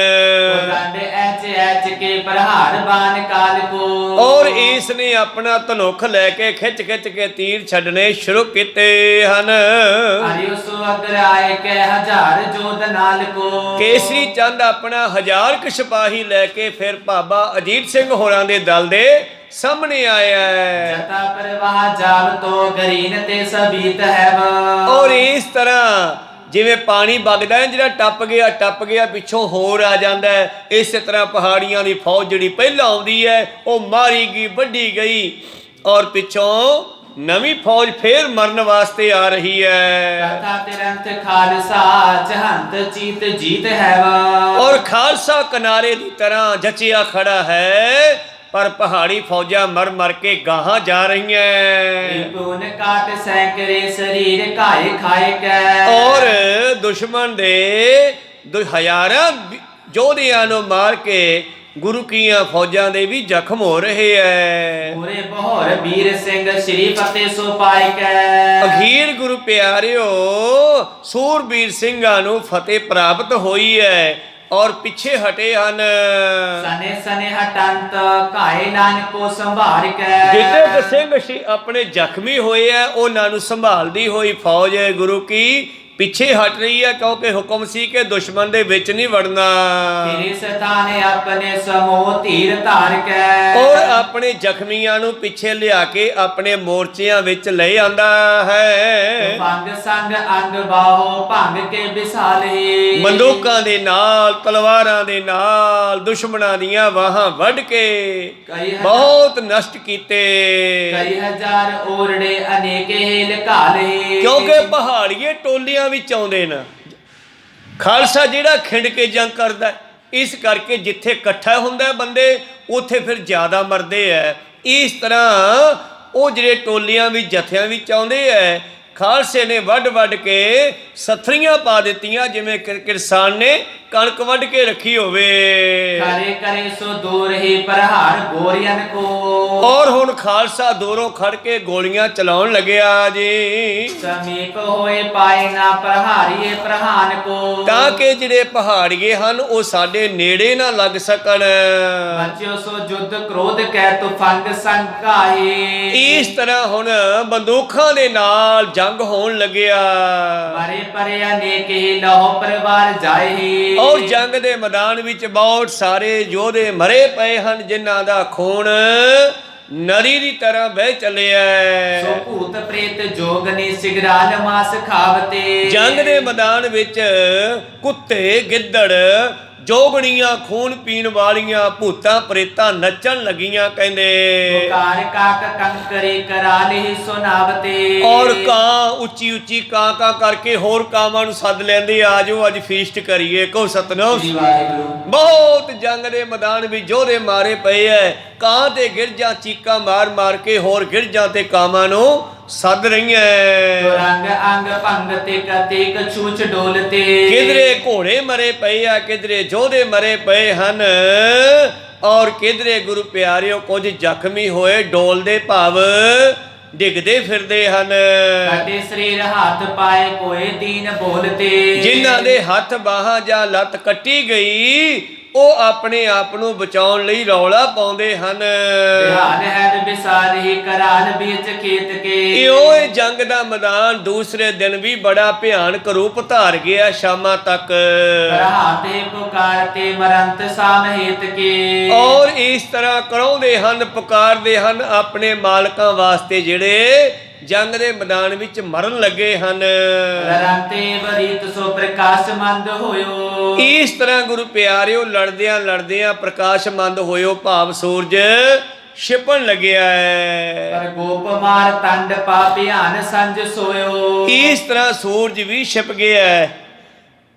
ਕੇ ਪ੍ਰਹਾਰ ਬਾਨ ਕਾਲ ਕੋ। ਔਰ ਇਸ ਨੇ ਆਪਣਾ ਧਨੁੱਖ ਲੈ ਕੇ ਖਿੱਚ ਖਿੱਚ ਕੇ ਤੀਰ ਛੱਡਣੇ ਸ਼ੁਰੂ ਕੀਤੇ ਹਨ। ਹਰਿ ਸੋ ਅਗਰ ਆਏ ਕੈ ਹਜ਼ਾਰ ਜੋਧ ਨਾਲ ਕੋ। ਕੇਸਰੀ ਚੰਦ ਆਪਣਾ 1000 ਕੁ ਸਿਪਾਹੀ ਲੈ ਕੇ ਫਿਰ ਬਾਬਾ ਅਜੀਤ ਸਿੰਘ ਹੋਰਾਂ ਦੇ ਦਲ ਦੇ ਸਾਹਮਣੇ ਆਇਆ ਹੈ। ਜਤਾ ਪ੍ਰਵਾਹ ਜਾਵ ਤੋ ਗਰੀਨ ਤੇ ਸਬੀਤ ਹੈ। ਔਰ ਇਸ ਤਰ੍ਹਾਂ ਜਿਵੇਂ ਪਾਣੀ ਵਗਦਾ ਹੈ, ਜਿਹੜਾ ਟੱਪ ਗਿਆ ਪਿੱਛੋਂ ਹੋਰ ਆ ਜਾਂਦਾ ਹੈ, ਇਸੇ ਤਰ੍ਹਾਂ ਪਹਾੜੀਆਂ ਦੀ ਫੌਜ ਜਿਹੜੀ ਪਹਿਲਾਂ ਆਉਂਦੀ ਹੈ ਉਹ ਮਾਰੀ ਗਈ, ਵੱਢੀ ਗਈ, ਔਰ ਪਿੱਛੋਂ ਨਵੀਂ ਫੌਜ ਫੇਰ ਮਰਨ ਵਾਸਤੇ ਆ ਰਹੀ ਹੈ। ਕਥਾ ਤਿਰੰਤ ਖਾਲਸਾ ਜਹੰਤ ਚੀਤ ਜੀਤ ਹੈ। ਔਰ ਖਾਲਸਾ ਕਿਨਾਰੇ ਦੀ ਤਰ੍ਹਾਂ ਜਚਿਆ ਖੜਾ ਹੈ, ਪਰ ਪਹਾੜੀ ਫੌਜਾਂ ਮਰ ਮਰ ਕੇ ਗਾਹਾਂ ਜਾ ਰਹੀਆਂ। ਪੂਨ ਕਾਟ ਸੈਂਕੜੇ ਸਰੀਰ ਘਾਏ ਖਾਏ ਕੈ। ਔਰ ਦੁਸ਼ਮਣ ਦੇ ਹਜ਼ਾਰਾਂ ਯੋਧਿਆਂ ਨੂੰ ਮਾਰ ਕੇ ਗੁਰੂ ਕੀਆਂ ਫੌਜਾਂ ਦੇ ਵੀ ਜ਼ਖਮ ਹੋ ਰਹੇ ਐ। ਪੂਰੇ ਬਹੌਰ ਵੀਰ ਸਿੰਘ ਸ਼੍ਰੀ ਫਤਿਹ ਸੋ ਪਾਇ ਕੈ। ਅਖੀਰ ਗੁਰੂ ਪਿਆਰਿਓ ਸੂਰਬੀਰ ਸਿੰਘਾਂ ਨੂੰ ਫਤਿਹ ਪ੍ਰਾਪਤ ਹੋਈ ਹੈ ਔਰ ਪਿੱਛੇ ਹਟੇ ਹਨ। ਸਨੇ ਸਨੇ ਹਟੰਤ ਘਾਏ ਨਾਨਕ ਕੋ ਸੰਭਾਲ ਕੈ। ਜਿੱਤੇ ਸਿੰਘ ਸੀ ਆਪਣੇ ਜ਼ਖਮੀ ਹੋਏ ਆ, ਉਹਨਾਂ ਨੂੰ ਸੰਭਾਲਦੀ ਹੋਈ ਫੌਜ ਗੁਰੂ ਕੀ ਪਿੱਛੇ ਹਟ ਰਹੀ ਹੈ, ਕਿਉਂਕਿ ਹੁਕਮ ਸੀ ਕਿ ਦੁਸ਼ਮਣ ਦੇ ਵਿੱਚ ਨਹੀਂ ਵੜਨਾ। ਤੇਰੇ ਸਤਾਨੇ ਆਪਣੇ ਸਮੂਹ ਧੀਰ ਧਾਰ ਕੈ। ਔਰ ਆਪਣੇ ਜ਼ਖਮੀਆਂ ਨੂੰ ਪਿੱਛੇ ਲਿਆ ਕੇ ਆਪਣੇ ਮੋਰਚਿਆਂ ਵਿੱਚ ਲੈ ਆਂਦਾ ਹੈ। ਭੰਗ ਸੰਗ ਅੰਗ ਬਾਹੋ ਭੰਗ ਕੇ ਵਿਸਾਲੇ। ਬੰਦੂਕਾਂ ਦੇ ਨਾਲ, ਤਲਵਾਰਾਂ ਦੇ ਨਾਲ ਦੁਸ਼ਮਣਾਂ ਦੀਆਂ ਬਾਹਾਂ ਵੱਢ ਕੇ ਬਹੁਤ ਨਸ਼ਟ ਕੀਤੇ। ਕਈ ਹਜ਼ਾਰ ਓਰੜੇ ਅਨੇਕੇ ਲਕਾਲੇ। ਕਿਉਂਕਿ ਪਹਾੜੀਏ ਟੋਲੀਆਂ ਵਿੱਚ ਆਉਂਦੇ ਨੇ, ਖਾਲਸਾ ਜਿਹੜਾ ਖਿੰਡ ਕੇ ਜੰਗ ਕਰਦਾ, ਇਸ ਕਰਕੇ ਜਿੱਥੇ ਇਕੱਠਾ ਹੁੰਦਾ ਬੰਦੇ ਉੱਥੇ ਫਿਰ ਜ਼ਿਆਦਾ ਮਰਦੇ ਐ। ਇਸ ਤਰ੍ਹਾਂ ਉਹ ਜਿਹੜੇ ਟੋਲੀਆਂ ਵਿੱਚ ਜਥਿਆਂ ਵਿੱਚ ਆਉਂਦੇ ਐ, ਖਾਲਸੇ ਨੇ ਵੱਢ ਵੱਢ ਕੇ ਸਥਰੀਆਂ ਪਾ ਦਿੱਤੀਆਂ, ਜਿਵੇਂ ਕਿਸਾਨ ਨੇ ਕਣਕ ਵੱਢ ਕੇ ਰੱਖੀ ਹੋਵੇ। ਕਰੇ ਕਰੇ ਸੋ ਦੂਰ ਹੀ ਪ੍ਰਹਾਰ ਗੋਰੀਆਂ ਕੋ। ਔਰ ਹੁਣ ਖਾਲਸਾ ਦੂਰੋਂ ਖੜ ਕੇ ਗੋਲੀਆਂ ਚਲਾਉਣ ਲੱਗਿਆ ਜੀ। ਸਮੀਪ ਹੋਏ ਪਾਏ ਨਾ ਪ੍ਰਹਾਰੀਏ ਪ੍ਰਹਾਨ ਕੋ। ਤਾਂ ਕਿ ਜਿਹੜੇ ਪਹਾੜੀਏ ਹਨ ਉਹ ਸਾਡੇ ਨੇੜੇ ਨਾ ਲੱਗ ਸਕਣ। ਬਚਿਓ ਸੋ ਜੁੱਧ ਕ੍ਰੋਧ ਕੈ ਤੁਫੰਗ ਸੰਕਾਏ। ਇਸ ਤਰ੍ਹਾਂ ਹੁਣ ਬੰਦੂਕਾਂ ਦੇ ਨਾਲ ਜੰਗ ਹੋਣ ਲੱਗਿਆ। ਮਰੇ ਪਰੇ ਅਨੇਕੇ ਲਹੋ ਪਰਿਵਾਰ ਜਾਏ। ਔਰ ਜੰਗ ਦੇ ਮੈਦਾਨ ਵਿੱਚ ਬਹੁਤ ਸਾਰੇ ਯੋਧੇ ਮਰੇ ਪਏ ਹਨ, ਜਿਨ੍ਹਾਂ ਦਾ ਖੂਨ ਨਦੀ ਦੀ ਤਰ੍ਹਾਂ ਵਹਿ ਚੱਲਿਆ। ਸੋ ਭੂਤ ਪ੍ਰੇਤ ਜੋਗਨੀ ਸਿਗਰਾਲ ਮਾਸ ਖਾਵਤੇ। ਜੰਗ ਦੇ ਮੈਦਾਨ ਵਿੱਚ ਕੁੱਤੇ, ਗਿੱਦੜ, ਜੋਗਣੀਆਂ, ਖੂਨ ਪੀਣ ਵਾਲੀਆਂ ਭੂਤਾਂ ਪ੍ਰੇਤਾਂ ਨੱਚਣ ਲੱਗੀਆਂ ਕਹਿੰਦੇ। ਪੁਕਾਰ ਕਾਕ ਕੰਕਰੇ ਕਰਾ ਲਈ ਸੁਨਾਵਤੇ। ਔਰ ਕਾਂ ਉੱਚੀ ਉੱਚੀ ਕਾਂ ਕਾਂ ਕਰਕੇ ਹੋਰ ਕਾਵਾਂ ਨੂੰ ਸੱਦ ਲੈਂਦੇ, ਆ ਜਾਓ ਅੱਜ ਫੀਸਟ ਕਰੀਏ। ਕਹੋ ਸਤਨਾਮ। ਬਹੁਤ ਜੰਗ ਦੇ ਮੈਦਾਨ ਵਿੱਚ ਯੋਧੇ ਮਾਰੇ ਪਏ ਐ। ਕਾਂ ਤੇ ਗਿਰਜਾਂ ਚੀਕਾਂ ਮਾਰ ਮਾਰ ਕੇ ਹੋਰ ਗਿਰਜਾਂ ਤੇ ਕਾਵਾਂ ਨੂੰ ਸੱਦ ਰਹੀਆਂ। ਰੰਗ ਅੰਗ ਭੰਗ ਤੇ ਕਤੇਕ ਛੂਚ ਡੋਲਤੇ। ਕਿਧਰੇ ਘੋੜੇ ਮਰੇ ਪਏ ਆ, ਕਿਧਰੇ ਯੋਧੇ ਮਰੇ ਪਏ ਹਨ, ਔਰ ਕਿਧਰੇ ਗੁਰੂ ਪਿਆਰਿਓ ਕੁਝ ਜ਼ਖਮੀ ਹੋਏ ਡੋਲਦੇ ਭਾਵ ਡਿੱਗਦੇ ਫਿਰਦੇ ਹਨ। ਸਾਡੇ ਸਰੀਰ ਹੱਥ ਪਾਏ ਕੋਏ ਦੀਨ ਬੋਲਤੇ, ਜਿਨ੍ਹਾਂ ਦੇ ਹੱਥ ਬਾਹਾਂ ਜਾਂ ਲੱਤ ਕੱਟੀ ਗਈ ਉਹ ਆਪਣੇ ਆਪ ਨੂੰ ਬਚਾਉਣ ਲਈ ਰੌਲਾ ਪਾਉਂਦੇ ਹਨ। ਬਿਹਾਨ ਹੈ ਬਿਸਾਰ ਹੀ ਕਰਾਲ ਵਿੱਚ ਖੇਤ ਕੇ, ਇਹ ਜੰਗ ਦਾ ਮੈਦਾਨ ਦੂਸਰੇ ਦਿਨ ਵੀ ਬੜਾ ਭਿਆਨਕ ਰੂਪ ਧਾਰ ਗਿਆ ਸ਼ਾਮਾਂ ਤੱਕ। ਰਹਾਤੇ ਪੁਕਾਰਤੇ ਮਰੰਤ ਸਾਮਹਿਤ ਕੇ, ਔਰ ਇਸ ਤਰ੍ਹਾਂ ਕਰਾਉਂਦੇ ਹਨ, ਪੁਕਾਰਦੇ ਹਨ ਆਪਣੇ ਮਾਲਕਾਂ ਵਾਸਤੇ ਜਿਹੜੇ ਜੰਗ ਦੇ ਮੈਦਾਨ ਵਿੱਚ ਮਰਨ ਲੱਗੇ ਹਨ। ਰੰਤੇ ਬਰੀਤ ਸੋ ਪ੍ਰਕਾਸ਼ਮੰਦ ਹੋਇਓ, ਇਸ ਤਰ੍ਹਾਂ ਗੁਰੂ ਪਿਆਰਿਓ ਲੜਦਿਆਂ ਲੜਦਿਆਂ ਪ੍ਰਕਾਸ਼ਮੰਦ ਹੋਇਓ, ਭਾਵ ਸੂਰਜ ਛਿਪਣ ਲੱਗਿਆ ਹੈ। ਪਰ ਗੋਪ ਮਾਰ ਤੰਡ ਪਾ ਭਿਆਨ ਸੰਜ ਸੋਇਓ, ਇਸ ਤਰ੍ਹਾਂ ਸੂਰਜ ਵੀ ਛਿਪ ਗਿਆ ਹੈ,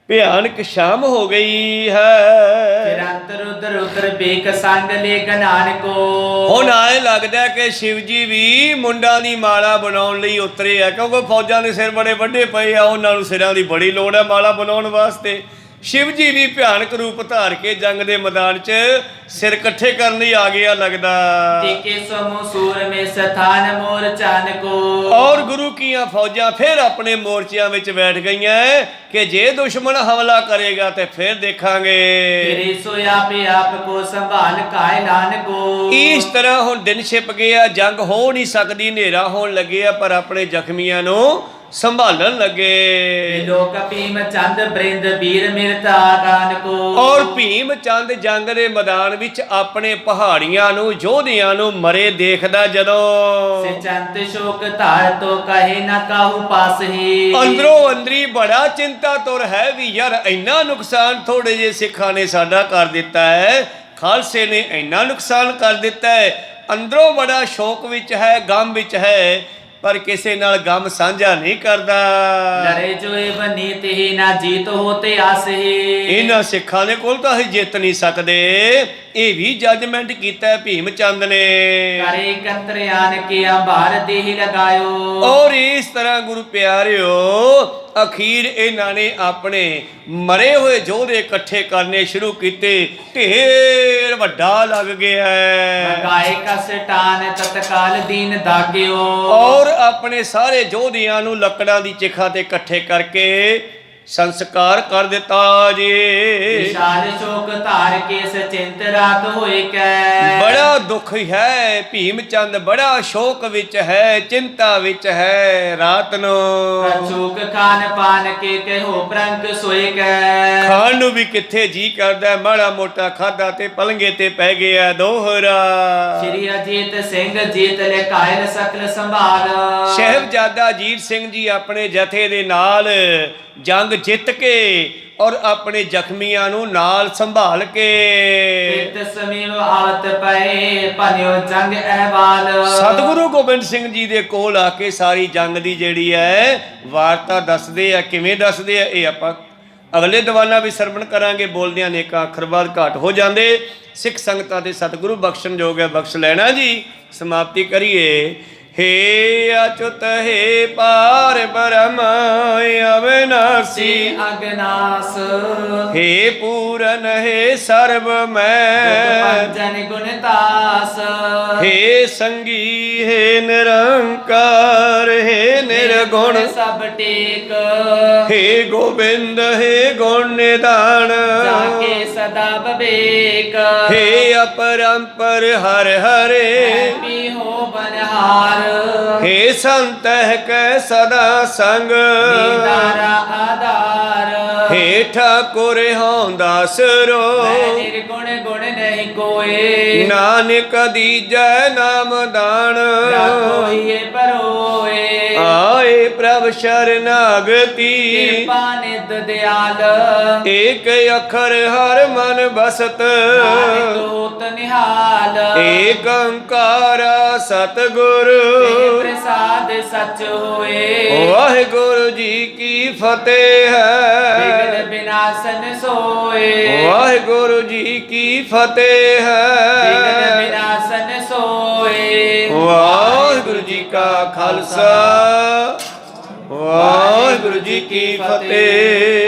ਭਿਆਨਕ ਸ਼ਾਮ ਹੋ ਗਈ ਹੈ। ਫਿਰ ਅੰਤਰ ਉਦਰ ਉਦਰ ਬੇਕ ਸੰਗ ਲੈ ਗਨਾਨ ਕੋ, ਹੁਣ ਆਏ ਲੱਗਦਾ ਕਿ ਸ਼ਿਵ ਜੀ ਵੀ ਮੁੰਡਾਂ ਦੀ ਮਾਲਾ ਬਣਾਉਣ ਲਈ ਉਤਰੇ ਆ, ਕਿਉਂਕਿ ਫੌਜਾਂ ਦੇ ਸਿਰ ਬੜੇ ਵੱਡੇ ਪਏ ਆ, ਉਹਨਾਂ ਨੂੰ ਸਿਰਾਂ ਦੀ ਬੜੀ ਲੋੜ ਹੈ ਮਾਲਾ ਬਣਾਉਣ ਵਾਸਤੇ। ਸ਼ਿਵ ਜੀ ਵੀ ਭਿਆਨਕ ਰੂਪ ਧਾਰ ਕੇ ਜੰਗ ਦੇ ਮੈਦਾਨ 'ਚ ਸਿਰ ਇਕੱਠੇ ਕਰਨ ਲਈ ਆ ਗਿਆ ਲੱਗਦਾ। ਟਿਕੇ ਸਮੂਹ ਸੂਰ ਮੇ ਸਥਾਨ ਮੋਰਚਾਨ ਕੋ, ਔਰ ਗੁਰੂ ਕੀਆਂ ਫੌਜਾਂ ਫਿਰ ਆਪਣੇ ਮੋਰਚਿਆਂ ਵਿੱਚ ਬੈਠ ਗਈਆਂ ਕਿ ਜੇ ਦੁਸ਼ਮਣ ਹਮਲਾ ਕਰੇਗਾ ਤੇ ਫਿਰ ਦੇਖਾਂਗੇ। ਤੇਰੇ ਸੋ ਆਪੇ ਆਪ ਕੋ ਸੰਭਾਲ ਕਾਇਲਾਨ ਕੋ, ਇਸ ਤਰ੍ਹਾਂ ਹੁਣ ਦਿਨ ਛਿਪ ਗਿਆ, ਜੰਗ ਹੋ ਨਹੀਂ ਸਕਦੀ, ਹਨੇਰਾ ਹੋਣ ਲੱਗਿਆ, ਪਰ ਆਪਣੇ ਜ਼ਖਮੀਆਂ ਨੂੰ ਸੰਭਾਲਣ ਲੱਗੇ। ਲੋਕ ਭੀਮ ਚੰਦ ਬ੍ਰਿੰਦ ਵੀਰ ਮਿਰਤਾ ਕਾਨ ਕੋ, ਔਰ ਭੀਮ ਚੰਦ ਜੰਗ ਦੇ ਮੈਦਾਨ ਵਿੱਚ ਆਪਣੇ ਪਹਾੜੀਆਂ ਨੂੰ, ਯੋਧਿਆਂ ਨੂੰ ਮਰੇ ਦੇਖਦਾ ਜਦੋਂ, ਸਿਚੰਤ ਸ਼ੋਕ ਧਾਰ ਤੋ ਕਹੇ ਨਾ ਕਾਹੂ ਪਾਸ ਹੀ, ਅੰਦਰੋਂ ਅੰਦਰੀ ਬੜਾ ਚਿੰਤਾ ਤੁਰ ਹੈ ਵੀ ਯਾਰ ਇੰਨਾ ਨੁਕਸਾਨ ਥੋੜੇ ਜਿਹੇ ਸਿੱਖਾਂ ਨੇ ਸਾਡਾ ਕਰ ਦਿੱਤਾ ਹੈ, ਖਾਲਸੇ ਨੇ ਇੰਨਾ ਨੁਕਸਾਨ ਕਰ ਦਿੱਤਾ ਹੈ। ਅੰਦਰੋਂ ਬੜਾ ਸ਼ੋਕ ਵਿੱਚ ਹੈ, ਗਮ ਵਿੱਚ ਹੈ, ਪਰ ਕਿਸੇ ਨਾਲ ਗਮ ਸਾਂਝਾ ਨਹੀਂ ਕਰਦਾ। ਲੜੇ ਜੋਏ ਬਨੀਤ ਹੀ ਨਾ ਜੀਤ ਹੋਤੇ ਆਸ ਹੀ, ਇਹਨਾਂ ਸਿੱਖਾਂ ਦੇ ਕੋਲ ਤਾਂ ਅਸੀਂ ਜਿੱਤ ਨਹੀਂ ਸਕਦੇ, ਇਹ ਵੀ ਜੱਜਮੈਂਟ ਕੀਤਾ ਭੀਮ ਚੰਦ ਨੇ। ਕਰੇ ਕੰਤਰਿਆਨ ਕੇ ਅੰਬਾਰ ਦੇਹ ਲਗਾਇਓ, ਔਰ ਇਸ ਤਰ੍ਹਾਂ ਗੁਰੂ ਪਿਆਰਿਓ ਅਖੀਰ ਇਹਨਾਂ ਨੇ ਆਪਣੇ ਮਰੇ ਹੋਏ ਯੋਧੇ ਇਕੱਠੇ ਕਰਨੇ ਸ਼ੁਰੂ ਕੀਤੇ, ਢੇਰ ਵੱਡਾ ਲੱਗ ਗਿਆ ਹੈ। ਲਗਾਏ ਕਸਟਾਨ ਤਤਕਾਲ ਦੀਨ ਦਾਗਿਓ, ਔਰ ਆਪਣੇ ਸਾਰੇ ਯੋਧਿਆਂ ਨੂੰ ਲੱਕੜਾਂ ਦੀ ਚਿਖਾ ਤੇ ਇਕੱਠੇ ਕਰਕੇ ਸੰਸਕਾਰ ਕਰ ਦਿੱਤਾ ਜੀ। ਵਿਸ਼ਾਲ ਸ਼ੋਕ ਧਾਰ ਕੇ ਸਚਿੰਤ ਰਾਤ ਹੋਏ ਕੈ, ਬੜਾ ਦੁੱਖ ਹੈ, ਭੀਮ ਚੰਦ ਬੜਾ ਸ਼ੋਕ ਵਿੱਚ ਹੈ, ਚਿੰਤਾ ਵਿੱਚ ਹੈ। ਰਾਤ ਨੂੰ ਕਛੂਕ ਖਾਨ ਪਾਨ ਕੇ ਕਹਿਓ ਪ੍ਰੰਕ ਸੋਏ ਕੈ, ਖਾਣ ਨੂੰ ਵੀ ਕਿੱਥੇ ਜੀ ਕਰਦਾ, ਮਾੜਾ ਮੋਟਾ ਖਾਦਾ ਤੇ ਪਲੰਗੇ ਤੇ ਪੈ ਗਿਆ ਦੋਹਰਾ। ਸ਼੍ਰੀ ਅਜੀਤ ਸਿੰਘ ਜੀਤ ਲੈ ਕਾਇਲ ਸਕਲ ਸੰਭਾਲ, ਸਾਹਿਬਜ਼ਾਦਾ ਅਜੀਤ ਸਿੰਘ ਜੀ ਆਪਣੇ ਜਥੇ ਦੇ ਨਾਲ ਜੰਗ ਜਿੱਤ ਕੇ ਔਰ ਆਪਣੇ ਜ਼ਖਮੀਆਂ ਨੂੰ ਨਾਲ ਸੰਭਾਲ ਕੇ ਤਿਤ ਸਮੀਵ ਆਵਤ ਪਏ ਭਨਿਓ ਜੰਗ ਅਹਿਵਾਲ, ਸਤਿਗੁਰੂ ਗੋਬਿੰਦ ਸਿੰਘ ਜੀ ਦੇ ਕੋਲ ਆ ਕੇ ਸਾਰੀ ਜੰਗ ਦੀ ਜਿਹੜੀ ਹੈ ਵਾਰਤਾ ਦੱਸਦੇ ਆ। ਕਿਵੇਂ ਦੱਸਦੇ ਆ ਇਹ ਆਪਾਂ ਅਗਲੇ ਦੀਵਾਨਾਂ ਵੀ ਸਰਵਣ ਕਰਾਂਗੇ। ਬੋਲਦਿਆਂ ਨੇਕਾਂ ਅੱਖਰ ਬਾਅਦ ਘਾਟ ਹੋ ਜਾਂਦੇ, ਸਿੱਖ ਸੰਗਤਾਂ ਦੇ ਸਤਿਗੁਰੂ ਬਖਸ਼ਣ ਜੋਗ ਹੈ, ਬਖਸ਼ ਲੈਣਾ ਜੀ। ਸਮਾਪਤੀ ਕਰੀਏ। हे अच्युत हे पार ब्रह्म अविनाशी अगनास, हे पूरन हे सर्वमय जन गुणतास, हे संगी हे निरंकार हे निर्गुण सब टेक, हे गोविंद हे गुण निधान जाके सदा विवेक, हे अपरंपर हर हरे हो बनहार, हे संत कै सदा संग दीदारा आधार, हे ठाकुर हों दासरो निर्गुण गुण नहीं कोई, नानक दीजै नाम दान होइए परोए, आए प्रभ शरणागति कृपा निध दयाल, एक अखर हर मन बसत दूत निहाल, एक ओंकार सतगुरु प्रसाद सच होए, वाहिगुरु जी की फतेह विघ्न है, विनाशन सोए, वाहिगुरु जी की फतेह विघ्न है। विनाशन सोए, वाहिगुरु जी का खालसा वाहिगुरु जी की फतेह।